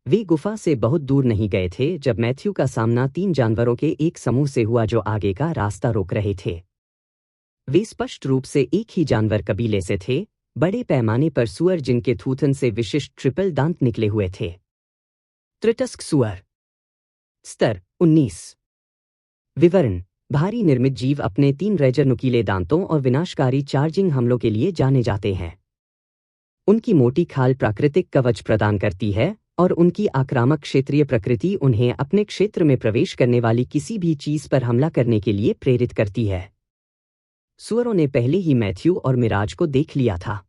वे गुफा से बहुत दूर नहीं गए थे जब मैथ्यू का सामना 3 जानवरों के एक समूह से हुआ जो आगे का रास्ता रोक रहे थे। वे स्पष्ट रूप से एक ही जानवर कबीले से थे, बड़े पैमाने पर सुअर जिनके थूथन से विशिष्ट ट्रिपल दांत निकले हुए थे। त्रिटस्क सुअर। स्तर 19। विवरण: भारी निर्मित जीव अपने 3 रेजर नुकीले दांतों और विनाशकारी चार्जिंग हमलों के लिए जाने जाते हैं। उनकी मोटी खाल प्राकृतिक कवच प्रदान करती है और उनकी आक्रामक क्षेत्रीय प्रकृति उन्हें अपने क्षेत्र में प्रवेश करने वाली किसी भी चीज पर हमला करने के लिए प्रेरित करती है। सुअरों ने पहले ही मैथ्यू और मिराज को देख लिया था।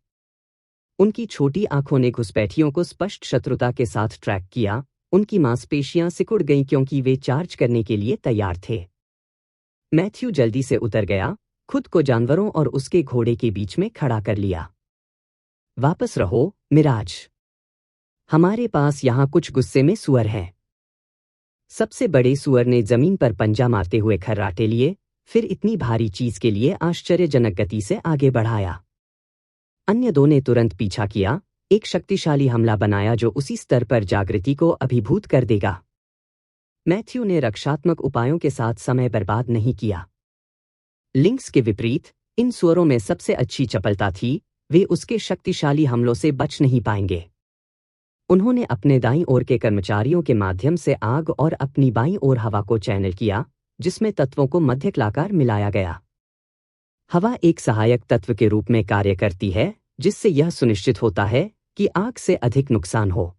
उनकी छोटी आंखों ने घुसपैठियों को स्पष्ट शत्रुता के साथ ट्रैक किया। उनकी मांसपेशियां सिकुड़ गईं क्योंकि वे चार्ज करने के लिए तैयार थे। मैथ्यू जल्दी से उतर गया, खुद को जानवरों और उसके घोड़े के बीच में खड़ा कर लिया। वापस रहो, मिराज। हमारे पास यहाँ कुछ गुस्से में सुअर हैं। सबसे बड़े सुअर ने जमीन पर पंजा मारते हुए खर्राटे लिए, फिर इतनी भारी चीज के लिए आश्चर्यजनक गति से आगे बढ़ाया। अन्य 2 ने तुरंत पीछा किया, एक शक्तिशाली हमला बनाया जो उसी स्तर पर जागृति को अभिभूत कर देगा। मैथ्यू ने रक्षात्मक उपायों के साथ समय बर्बाद नहीं किया। लिंक्स के विपरीत, इन सुअरों में सबसे अच्छी चपलता थी, वे उसके शक्तिशाली हमलों से बच नहीं पाएंगे। उन्होंने अपने दाईं ओर के कर्मचारियों के माध्यम से आग और अपनी बाईं ओर हवा को चैनल किया, जिसमें तत्वों को मध्यकलाकार मिलाया गया। हवा एक सहायक तत्व के रूप में कार्य करती है, जिससे यह सुनिश्चित होता है कि आग से अधिक नुकसान हो।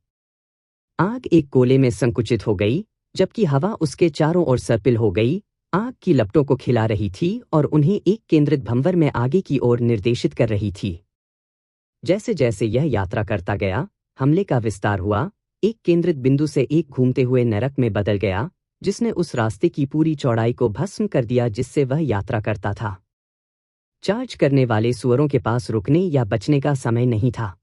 आग एक गोले में संकुचित हो गई, जबकि हवा उसके चारों ओर सर्पिल हो गई, आग की लपटों को खिला रही थी और उन्हें एक केंद्रित भंवर में आगे की ओर निर्देशित कर रही थी। जैसे जैसे यह यात्रा करता गया, हमले का विस्तार हुआ, एक केंद्रित बिंदु से एक घूमते हुए नरक में बदल गया, जिसने उस रास्ते की पूरी चौड़ाई को भस्म कर दिया जिससे वह यात्रा करता था। चार्ज करने वाले सुअरों के पास रुकने या बचने का समय नहीं था।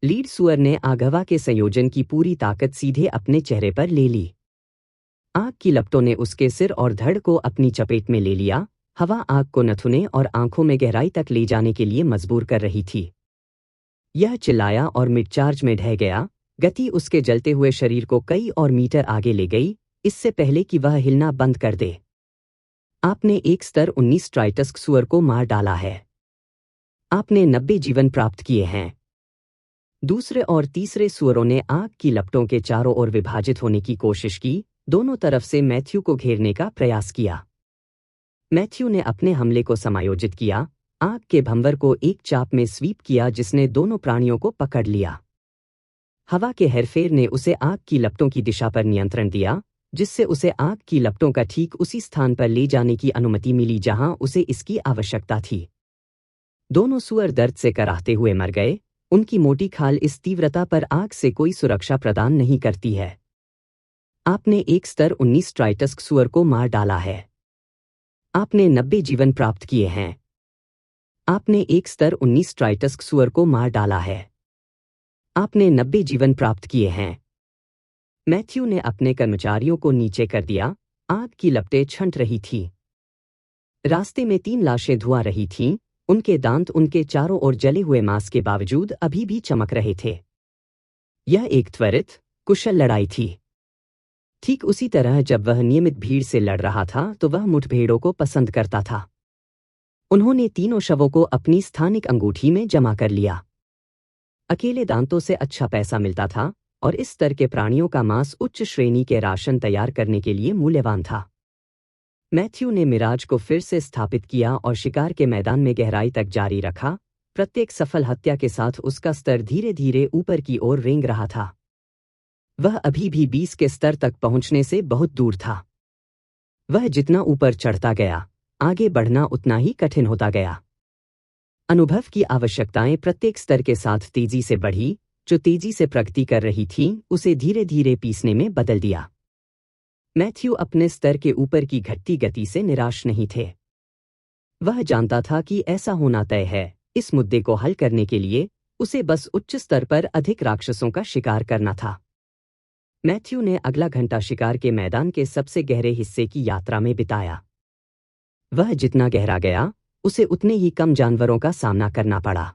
लीड सुअर ने आगवा के संयोजन की पूरी ताकत सीधे अपने चेहरे पर ले ली। आग की लपटों ने उसके सिर और धड़ को अपनी चपेट में ले लिया। हवा आग को नथुने और आंखों में गहराई तक ले जाने के लिए मजबूर कर रही थी। यह चिल्लाया और मिड चार्ज में ढह गया। गति उसके जलते हुए शरीर को कई और मीटर आगे ले गई, इससे पहले कि वह हिलना बंद कर दे। आपने एक स्तर 19 ट्राइटस्क सुअर को मार डाला है। आपने 90 जीवन प्राप्त किए हैं। दूसरे और तीसरे सुअरों ने आग की लपटों के चारों ओर विभाजित होने की कोशिश की, दोनों तरफ से मैथ्यू को घेरने का प्रयास किया। मैथ्यू ने अपने हमले को समायोजित किया, आग के भंवर को एक चाप में स्वीप किया जिसने दोनों प्राणियों को पकड़ लिया। हवा के हेरफेर ने उसे आग की लपटों की दिशा पर नियंत्रण दिया, जिससे उसे आग की लपटों का ठीक उसी स्थान पर ले जाने की अनुमति मिली जहां उसे इसकी आवश्यकता थी। दोनों सुअर दर्द से कराहते हुए मर गए। उनकी मोटी खाल इस तीव्रता पर आग से कोई सुरक्षा प्रदान नहीं करती है। आपने एक स्तर 19 ट्राइटस्क सुअर को मार डाला है। आपने 90 जीवन प्राप्त किए हैं। आपने एक स्तर 19 ट्राइटस्क सुअर को मार डाला है। आपने 90 जीवन प्राप्त किए हैं। मैथ्यू ने अपने कर्मचारियों को नीचे कर दिया। आग की लपटें छंट रही थीं। रास्ते में 3 लाशें धुआं रही थीं, उनके दांत उनके चारों ओर जले हुए मांस के बावजूद अभी भी चमक रहे थे। यह एक त्वरित, कुशल लड़ाई थी। ठीक उसी तरह जब वह नियमित भीड़ से लड़ रहा था तो वह मुठभेड़ों को पसंद करता था। उन्होंने तीनों शवों को अपनी स्थानिक अंगूठी में जमा कर लिया। अकेले दांतों से अच्छा पैसा मिलता था और इस स्तर के प्राणियों का मांस उच्च श्रेणी के राशन तैयार करने के लिए मूल्यवान था। मैथ्यू ने मिराज को फिर से स्थापित किया और शिकार के मैदान में गहराई तक जारी रखा। प्रत्येक सफल हत्या के साथ उसका स्तर धीरे धीरे ऊपर की ओर रेंग रहा था। वह अभी भी 20 के स्तर तक पहुंचने से बहुत दूर था। वह जितना ऊपर चढ़ता गया, आगे बढ़ना उतना ही कठिन होता गया। अनुभव की आवश्यकताएं प्रत्येक स्तर के साथ तेजी से बढ़ी। जो तेजी से प्रगति कर रही थी उसे धीरे धीरे पीसने में बदल दिया। मैथ्यू अपने स्तर के ऊपर की घटती गति से निराश नहीं थे। वह जानता था कि ऐसा होना तय है। इस मुद्दे को हल करने के लिए उसे बस उच्च स्तर पर अधिक राक्षसों का शिकार करना था। मैथ्यू ने अगला घंटा शिकार के मैदान के सबसे गहरे हिस्से की यात्रा में बिताया। वह जितना गहरा गया, उसे उतने ही कम जानवरों का सामना करना पड़ा।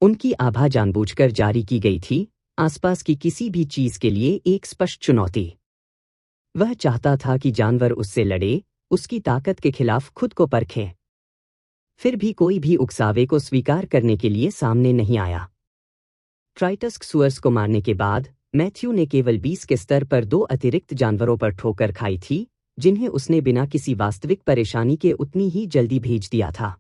उनकी आभा जानबूझकर जारी की गई थी। आसपास की किसी भी चीज के लिए एक स्पष्ट चुनौती। वह चाहता था कि जानवर उससे लड़े, उसकी ताकत के खिलाफ खुद को परखे। फिर भी कोई भी उकसावे को स्वीकार करने के लिए सामने नहीं आया। ट्राइटस्कसुअर्स को मारने के बाद मैथ्यू ने केवल 20 के स्तर पर 2 अतिरिक्त जानवरों पर ठोकर खाई थी, जिन्हें उसने बिना किसी वास्तविक परेशानी के उतनी ही जल्दी भेज दिया था।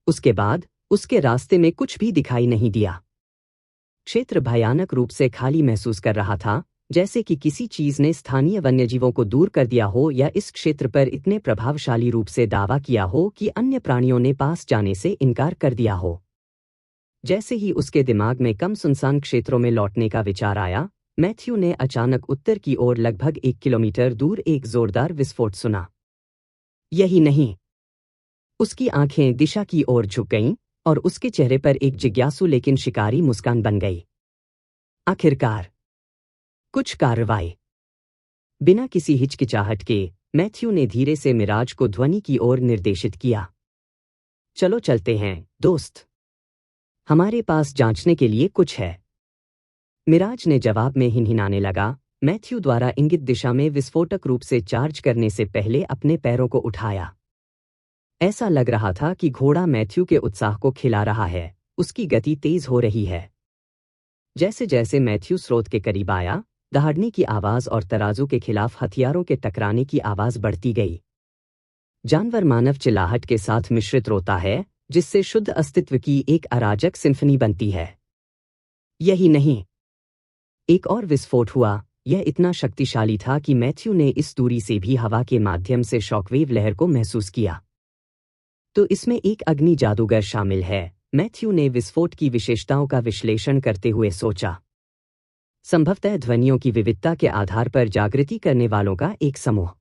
उसके बाद उसके रास्ते में कुछ भी दिखाई नहीं दिया। क्षेत्र भयानक रूप से खाली महसूस कर रहा था, जैसे कि किसी चीज ने स्थानीय वन्यजीवों को दूर कर दिया हो या इस क्षेत्र पर इतने प्रभावशाली रूप से दावा किया हो कि अन्य प्राणियों ने पास जाने से इनकार कर दिया हो। जैसे ही उसके दिमाग में कम सुनसान क्षेत्रों में लौटने का विचार आया, मैथ्यू ने अचानक उत्तर की ओर लगभग 1 किलोमीटर दूर एक जोरदार विस्फोट सुना। यही नहीं, उसकी आंखें दिशा की ओर झुक गईं और उसके चेहरे पर एक जिज्ञासु लेकिन शिकारी मुस्कान बन गई। आखिरकार कुछ कार्रवाई। बिना किसी हिचकिचाहट के मैथ्यू ने धीरे से मिराज को ध्वनि की ओर निर्देशित किया। चलो चलते हैं, दोस्त। हमारे पास जांचने के लिए कुछ है। मिराज ने जवाब में हिनहिनाने लगा। मैथ्यू द्वारा इंगित दिशा में विस्फोटक रूप से चार्ज करने से पहले अपने पैरों को उठाया। ऐसा लग रहा था कि घोड़ा मैथ्यू के उत्साह को खिला रहा है, उसकी गति तेज हो रही है। जैसे जैसे मैथ्यू स्रोत के करीब आया, दहाड़ने की आवाज और तराजू के खिलाफ हथियारों के टकराने की आवाज बढ़ती गई। जानवर मानव चिल्लाहट के साथ मिश्रित रोता है, जिससे शुद्ध अस्तित्व की एक अराजक सिम्फनी बनती है। यही नहीं, एक और विस्फोट हुआ। यह इतना शक्तिशाली था कि मैथ्यू ने इस दूरी से भी हवा के माध्यम से शॉकवेव लहर को महसूस किया। तो इसमें एक अग्नि जादूगर शामिल है, मैथ्यू ने विस्फोट की विशेषताओं का विश्लेषण करते हुए सोचा। संभवतः ध्वनियों की विविधता के आधार पर जागृति करने वालों का एक समूह।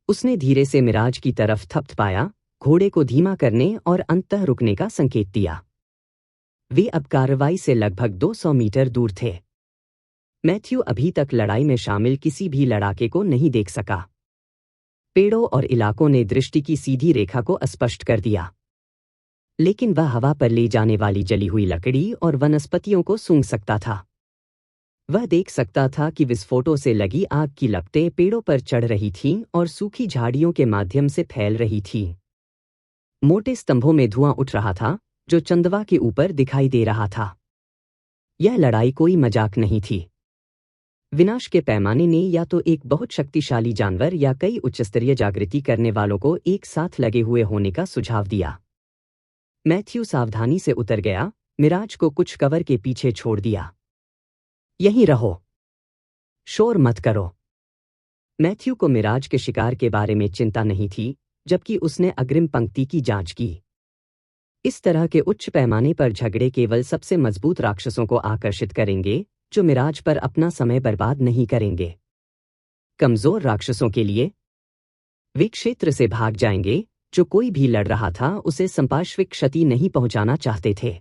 उसने धीरे से मिराज की तरफ थपथपाया, घोड़े को धीमा करने और अंततः रुकने का संकेत दिया। वे अब कार्रवाई से लगभग 200 मीटर दूर थे। मैथ्यू अभी तक लड़ाई में शामिल किसी भी लड़ाके को नहीं देख सका। पेड़ों और इलाकों ने दृष्टि की सीधी रेखा को अस्पष्ट कर दिया, लेकिन वह हवा पर ले जाने वाली जली हुई लकड़ी और वनस्पतियों को सूंघ सकता था। वह देख सकता था कि विस्फोटों से लगी आग की लपटें पेड़ों पर चढ़ रही थीं और सूखी झाड़ियों के माध्यम से फैल रही थीं। मोटे स्तंभों में धुआं उठ रहा था, जो चंदवा के ऊपर दिखाई दे रहा था। यह लड़ाई कोई मजाक नहीं थी। विनाश के पैमाने ने या तो एक बहुत शक्तिशाली जानवर या कई उच्चस्तरीय जागृति करने वालों को एक साथ लगे हुए होने का सुझाव दिया। मैथ्यू सावधानी से उतर गया, मिराज को कुछ कवर के पीछे छोड़ दिया। यहीं रहो, शोर मत करो। मैथ्यू को मिराज के शिकार के बारे में चिंता नहीं थी, जबकि उसने अग्रिम पंक्ति की जांच की। इस तरह के उच्च पैमाने पर झगड़े केवल सबसे मजबूत राक्षसों को आकर्षित करेंगे, जो मिराज पर अपना समय बर्बाद नहीं करेंगे। कमजोर राक्षसों के लिए वे क्षेत्र से भाग जाएंगे। जो कोई भी लड़ रहा था उसे संपार्श्विक क्षति नहीं पहुंचाना चाहते थे।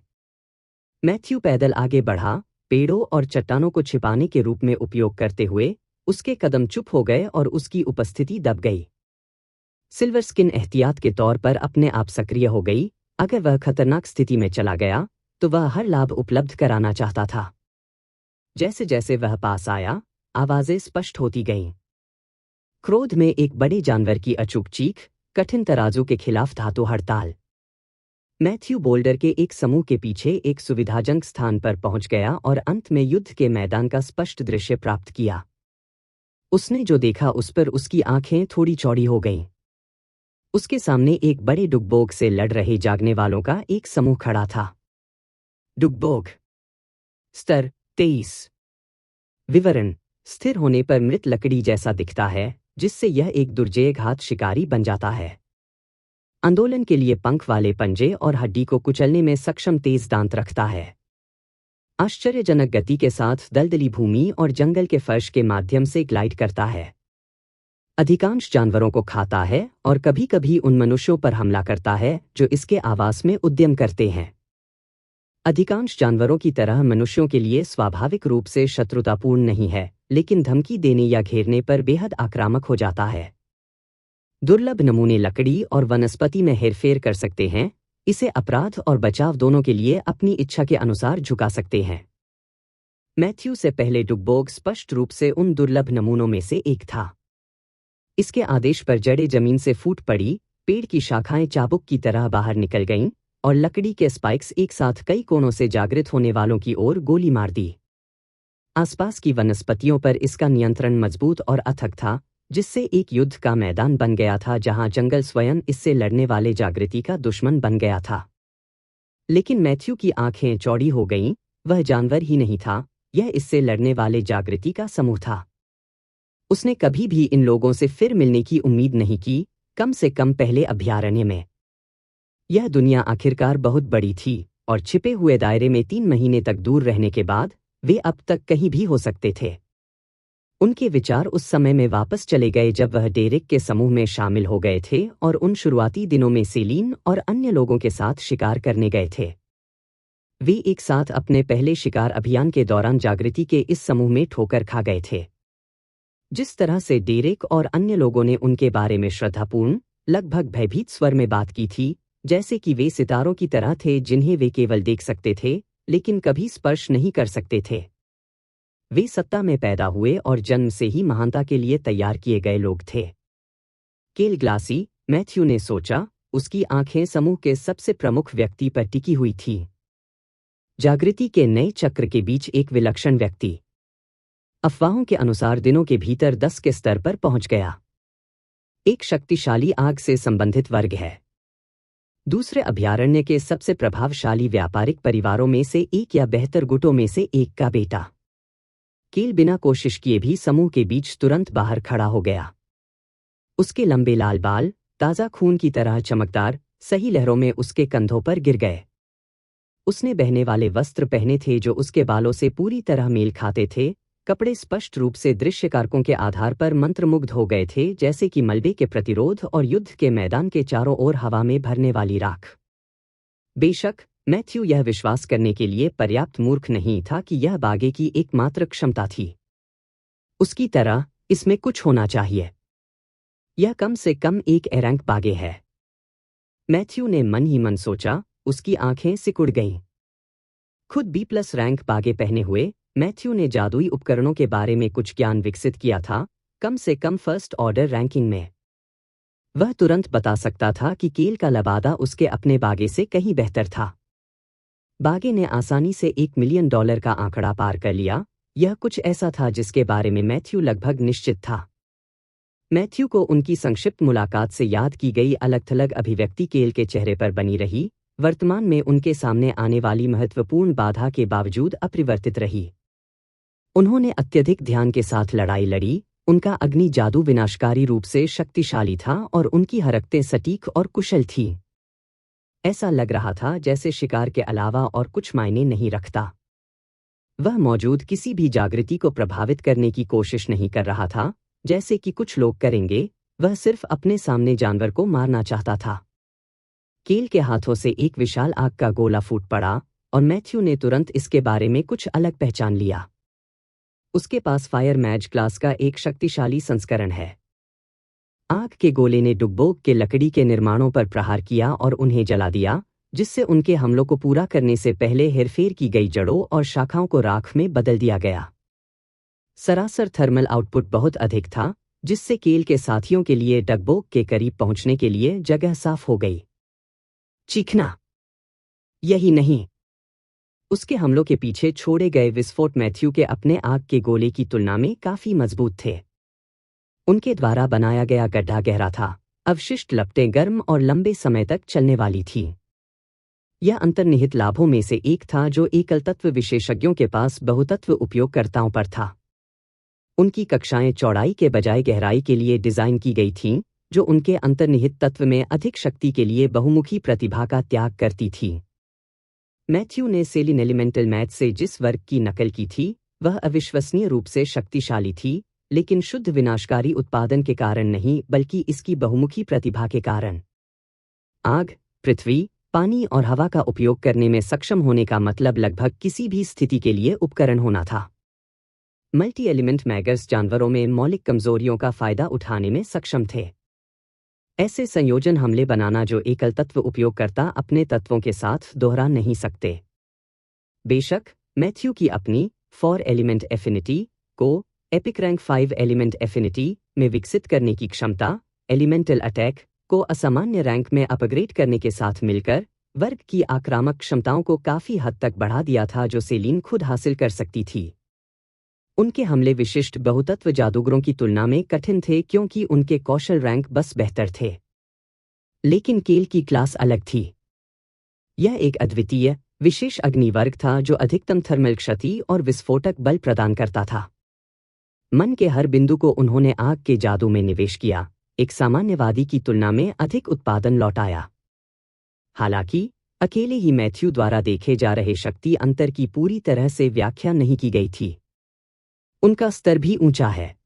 मैथ्यू पैदल आगे बढ़ा, पेड़ों और चट्टानों को छिपाने के रूप में उपयोग करते हुए। उसके कदम चुप हो गए और उसकी उपस्थिति दब गई। सिल्वर स्किन एहतियात के तौर पर अपने आप सक्रिय हो गई। अगर वह खतरनाक स्थिति में चला गया तो वह हर लाभ उपलब्ध कराना चाहता था। जैसे जैसे वह पास आया, आवाजें स्पष्ट होती गईं। क्रोध में एक बड़े जानवर की अचूक चीख, कठिन तराजू के खिलाफ धातु हड़ताल। मैथ्यू बोल्डर के एक समूह के पीछे एक सुविधाजनक स्थान पर पहुंच गया और अंत में युद्ध के मैदान का स्पष्ट दृश्य प्राप्त किया। उसने जो देखा उस पर उसकी आंखें थोड़ी चौड़ी हो गईं। उसके सामने एक बड़े डुगबोग से लड़ रहे जागने वालों का एक समूह खड़ा था। डुगबोग स्तर 23। विवरण: स्थिर होने पर मृत लकड़ी जैसा दिखता है, जिससे यह एक दुर्जेय घात शिकारी बन जाता है। आंदोलन के लिए पंख वाले पंजे और हड्डी को कुचलने में सक्षम तेज दांत रखता है। आश्चर्यजनक गति के साथ दलदली भूमि और जंगल के फर्श के माध्यम से ग्लाइड करता है। अधिकांश जानवरों को खाता है और कभी कभी उन मनुष्यों पर हमला करता है जो इसके आवास में उद्यम करते हैं। अधिकांश जानवरों की तरह मनुष्यों के लिए स्वाभाविक रूप से शत्रुतापूर्ण नहीं है, लेकिन धमकी देने या घेरने पर बेहद आक्रामक हो जाता है। दुर्लभ नमूने लकड़ी और वनस्पति में हेरफेर कर सकते हैं, इसे अपराध और बचाव दोनों के लिए अपनी इच्छा के अनुसार झुका सकते हैं। मैथ्यू से पहले डुगबोग स्पष्ट रूप से उन दुर्लभ नमूनों में से एक था। इसके आदेश पर जड़ें जमीन से फूट पड़ी, पेड़ की शाखाएं चाबुक की तरह बाहर निकल गईं और लकड़ी के स्पाइक्स एक साथ कई कोणों से जागृत होने वालों की ओर गोली मार दी। आसपास की वनस्पतियों पर इसका नियंत्रण मजबूत और अथक था, जिससे एक युद्ध का मैदान बन गया था जहां जंगल स्वयं इससे लड़ने वाले जागृति का दुश्मन बन गया था। लेकिन मैथ्यू की आंखें चौड़ी हो गईं, वह जानवर ही नहीं था, यह इससे लड़ने वाले जागृति का समूह था। उसने कभी भी इन लोगों से फिर मिलने की उम्मीद नहीं की, कम से कम पहले अभयारण्य में। यह दुनिया आखिरकार बहुत बड़ी थी, और छिपे हुए दायरे में 3 महीने तक दूर रहने के बाद वे अब तक कहीं भी हो सकते थे। उनके विचार उस समय में वापस चले गए जब वह डेरेक के समूह में शामिल हो गए थे और उन शुरुआती दिनों में सेलीन और अन्य लोगों के साथ शिकार करने गए थे। वे एक साथ अपने पहले शिकार अभियान के दौरान जागृति के इस समूह में ठोकर खा गए थे। जिस तरह से डेरेक और अन्य लोगों ने उनके बारे में श्रद्धापूर्ण, लगभग भयभीत स्वर में बात की थी, जैसे कि वे सितारों की तरह थे जिन्हें वे केवल देख सकते थे लेकिन कभी स्पर्श नहीं कर सकते थे। वे सत्ता में पैदा हुए और जन्म से ही महानता के लिए तैयार किए गए लोग थे। केल ग्लासी, मैथ्यू ने सोचा, उसकी आंखें समूह के सबसे प्रमुख व्यक्ति पर टिकी हुई थी। जागृति के नए चक्र के बीच एक विलक्षण व्यक्ति। अफवाहों के अनुसार दिनों के भीतर 10 के स्तर पर पहुंच गया। एक शक्तिशाली आग से संबंधित वर्ग है। दूसरे अभयारण्य के सबसे प्रभावशाली व्यापारिक परिवारों में से एक या बेहतर गुटों में से एक का बेटा। केल बिना कोशिश किए भी समूह के बीच तुरंत बाहर खड़ा हो गया। उसके लंबे लाल बाल, ताज़ा खून की तरह चमकदार, सही लहरों में उसके कंधों पर गिर गए। उसने बहने वाले वस्त्र पहने थे जो उसके बालों से पूरी तरह मेल खाते थे। कपड़े स्पष्ट रूप से दृश्यकारकों के आधार पर मंत्रमुग्ध हो गए थे, जैसे कि मलबे के प्रतिरोध और युद्ध के मैदान के चारों ओर हवा में भरने वाली राख। बेशक, मैथ्यू यह विश्वास करने के लिए पर्याप्त मूर्ख नहीं था कि यह बागे की एकमात्र क्षमता थी। उसकी तरह, इसमें कुछ होना चाहिए। यह कम से कम एक ए-रैंक बागे है। मैथ्यू ने मन ही मन सोचा, उसकी आंखें सिकुड़ गईं। खुद B+ रैंक बागे पहने हुए, मैथ्यू ने जादुई उपकरणों के बारे में कुछ ज्ञान विकसित किया था, कम से कम फर्स्ट ऑर्डर रैंकिंग में। वह तुरंत बता सकता था कि केल का लबादा उसके अपने बागे से कहीं बेहतर था। बागे ने आसानी से $1 मिलियन का आंकड़ा पार कर लिया। यह कुछ ऐसा था जिसके बारे में मैथ्यू लगभग निश्चित था। मैथ्यू को उनकी संक्षिप्त मुलाकात से याद की गई अलग-थलग अभिव्यक्ति केल के चेहरे पर बनी रही, वर्तमान में उनके सामने आने वाली महत्वपूर्ण बाधा के बावजूद अपरिवर्तित रही। उन्होंने अत्यधिक ध्यान के साथ लड़ाई लड़ी, उनका अग्नि जादू विनाशकारी रूप से शक्तिशाली था और उनकी हरकतें सटीक और कुशल थीं। ऐसा लग रहा था जैसे शिकार के अलावा और कुछ मायने नहीं रखता। वह मौजूद किसी भी जागृति को प्रभावित करने की कोशिश नहीं कर रहा था, जैसे कि कुछ लोग करेंगे। वह सिर्फ अपने सामने जानवर को मारना चाहता था। केल के हाथों से एक विशाल आग का गोला फूट पड़ा और मैथ्यू ने तुरंत इसके बारे में कुछ अलग पहचान लिया। उसके पास फायर मैज क्लास का एक शक्तिशाली संस्करण है। आग के गोले ने डुगबोग के लकड़ी के निर्माणों पर प्रहार किया और उन्हें जला दिया, जिससे उनके हमलों को पूरा करने से पहले हेरफेर की गई जड़ों और शाखाओं को राख में बदल दिया गया। सरासर थर्मल आउटपुट बहुत अधिक था, जिससे केल के साथियों के लिए डुगबोग के करीब पहुंचने के लिए जगह साफ हो गई। चीखना। यही नहीं, उसके हमलों के पीछे छोड़े गए विस्फोट मैथ्यू के अपने आग के गोले की तुलना में काफी मजबूत थे। उनके द्वारा बनाया गया गड्ढा गहरा था, अवशिष्ट लपटें गर्म और लंबे समय तक चलने वाली थीं। यह अंतर्निहित लाभों में से एक था जो एकल तत्व विशेषज्ञों के पास बहुतत्व उपयोगकर्ताओं पर था। उनकी कक्षाएं चौड़ाई के बजाय गहराई के लिए डिजाइन की गई थीं, जो उनके अंतर्निहित तत्व में अधिक शक्ति के लिए बहुमुखी प्रतिभा का त्याग करती थी। मैथ्यू ने सेलिन एलिमेंटल मैथ से जिस वर्ग की नकल की थी, वह अविश्वसनीय रूप से शक्तिशाली थी, लेकिन शुद्ध विनाशकारी उत्पादन के कारण नहीं, बल्कि इसकी बहुमुखी प्रतिभा के कारण। आग, पृथ्वी, पानी और हवा का उपयोग करने में सक्षम होने का मतलब लगभग किसी भी स्थिति के लिए उपकरण होना था। मल्टी एलिमेंट मैगर्स जानवरों में मौलिक कमजोरियों का फायदा उठाने में सक्षम थे। ऐसे संयोजन हमले बनाना जो एकल तत्व उपयोगकर्ता अपने तत्वों के साथ दोहरा नहीं सकते। बेशक, मैथ्यू की अपनी 4 एलिमेंट एफिनिटी को एपिक रैंक 5 एलिमेंट एफिनिटी में विकसित करने की क्षमता एलिमेंटल अटैक को असामान्य रैंक में अपग्रेड करने के साथ मिलकर वर्ग की आक्रामक क्षमताओं को काफी हद तक बढ़ा दिया था जो सेलिन खुद हासिल कर सकती थी। उनके हमले विशिष्ट बहुतत्व जादूगरों की तुलना में कठिन थे क्योंकि उनके कौशल रैंक बस बेहतर थे। लेकिन केल की क्लास अलग थी। यह एक अद्वितीय विशेष अग्निवर्ग था जो अधिकतम थर्मल क्षति और विस्फोटक बल प्रदान करता था। मन के हर बिंदु को उन्होंने आग के जादू में निवेश किया, एक सामान्यवादी की तुलना में अधिक उत्पादन लौटाया। हालांकि अकेले ही मैथ्यू द्वारा देखे जा रहे शक्ति अंतर की पूरी तरह से व्याख्या नहीं की गई थी। उनका स्तर भी ऊंचा है।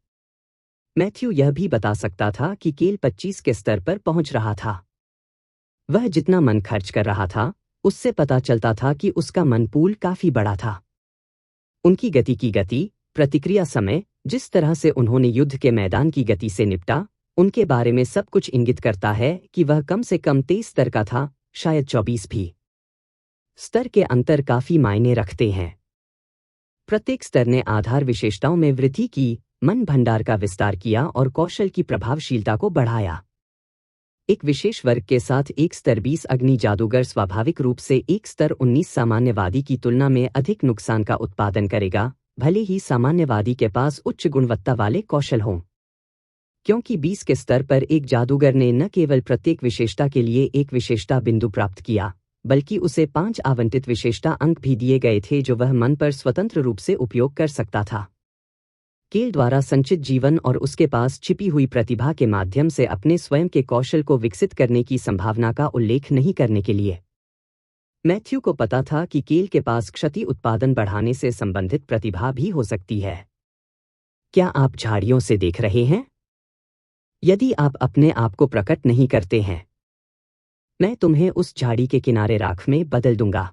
मैथ्यू यह भी बता सकता था कि केल 25 के स्तर पर पहुंच रहा था। वह जितना मन खर्च कर रहा था उससे पता चलता था कि उसका मन पूल काफी बड़ा था। उनकी गति, प्रतिक्रिया समय, जिस तरह से उन्होंने युद्ध के मैदान की गति से निपटा, उनके बारे में सब कुछ इंगित करता है कि वह कम से कम 23 स्तर का था, शायद 24 भी। स्तर के अंतर काफी मायने रखते हैं। प्रत्येक स्तर ने आधार विशेषताओं में वृद्धि की, मन भंडार का विस्तार किया और कौशल की प्रभावशीलता को बढ़ाया। एक विशेष वर्ग के साथ एक स्तर 20 अग्नि जादूगर स्वाभाविक रूप से एक स्तर 19 सामान्यवादी की तुलना में अधिक नुकसान का उत्पादन करेगा, भले ही सामान्यवादी के पास उच्च गुणवत्ता वाले कौशल हों। क्योंकि 20 के स्तर पर एक जादूगर ने न केवल प्रत्येक विशेषता के लिए एक विशेषता बिंदु प्राप्त किया, बल्कि उसे 5 आवंटित विशेषता अंक भी दिए गए थे जो वह मन पर स्वतंत्र रूप से उपयोग कर सकता था। केल द्वारा संचित जीवन और उसके पास छिपी हुई प्रतिभा के माध्यम से अपने स्वयं के कौशल को विकसित करने की संभावना का उल्लेख नहीं करने के लिए। मैथ्यू को पता था कि केल के पास क्षति उत्पादन बढ़ाने से संबंधित प्रतिभा भी हो सकती है। क्या आप झाड़ियों से देख रहे हैं? यदि आप अपने आप को प्रकट नहीं करते हैं, मैं तुम्हें उस झाड़ी के किनारे राख में बदल दूंगा।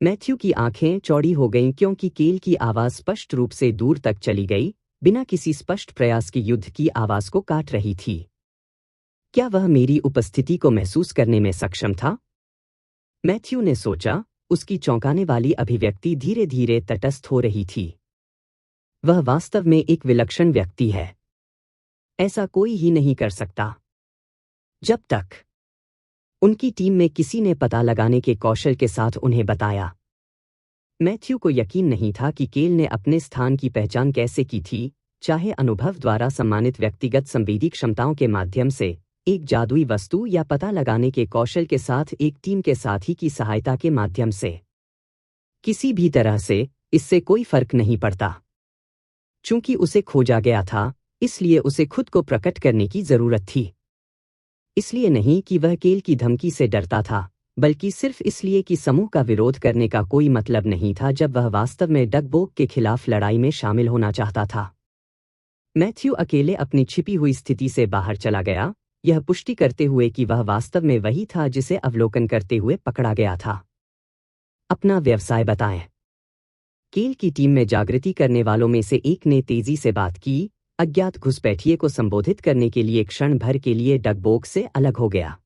मैथ्यू की आंखें चौड़ी हो गईं क्योंकि केल की आवाज स्पष्ट रूप से दूर तक चली गई, बिना किसी स्पष्ट प्रयास की युद्ध की आवाज को काट रही थी। क्या वह मेरी उपस्थिति को महसूस करने में सक्षम था? मैथ्यू ने सोचा, उसकी चौंकाने वाली अभिव्यक्ति धीरे धीरे तटस्थ हो रही थी। वह वास्तव में एक विलक्षण व्यक्ति है। ऐसा कोई ही नहीं कर सकता। जब तक उनकी टीम में किसी ने पता लगाने के कौशल के साथ उन्हें बताया। मैथ्यू को यकीन नहीं था कि केल ने अपने स्थान की पहचान कैसे की थी, चाहे अनुभव द्वारा सम्मानित व्यक्तिगत संवेदी क्षमताओं के माध्यम से, एक जादुई वस्तु या पता लगाने के कौशल के साथ एक टीम के साथी की सहायता के माध्यम से। किसी भी तरह से इससे कोई फर्क नहीं पड़ता। चूंकि उसे खोजा गया था, इसलिए उसे खुद को प्रकट करने की जरूरत थी। इसलिए नहीं कि वह केल की धमकी से डरता था, बल्कि सिर्फ इसलिए कि समूह का विरोध करने का कोई मतलब नहीं था जब वह वास्तव में डगबोग के खिलाफ लड़ाई में शामिल होना चाहता था। मैथ्यू अकेले अपनी छिपी हुई स्थिति से बाहर चला गया, यह पुष्टि करते हुए कि वह वास्तव में वही था जिसे अवलोकन करते हुए पकड़ा गया था। अपना व्यवसाय बताएं। केल की टीम में जागृति करने वालों में से एक ने तेजी से बात की, अज्ञात घुसपैठिए को संबोधित करने के लिए क्षण भर के लिए डगबोग से अलग हो गया।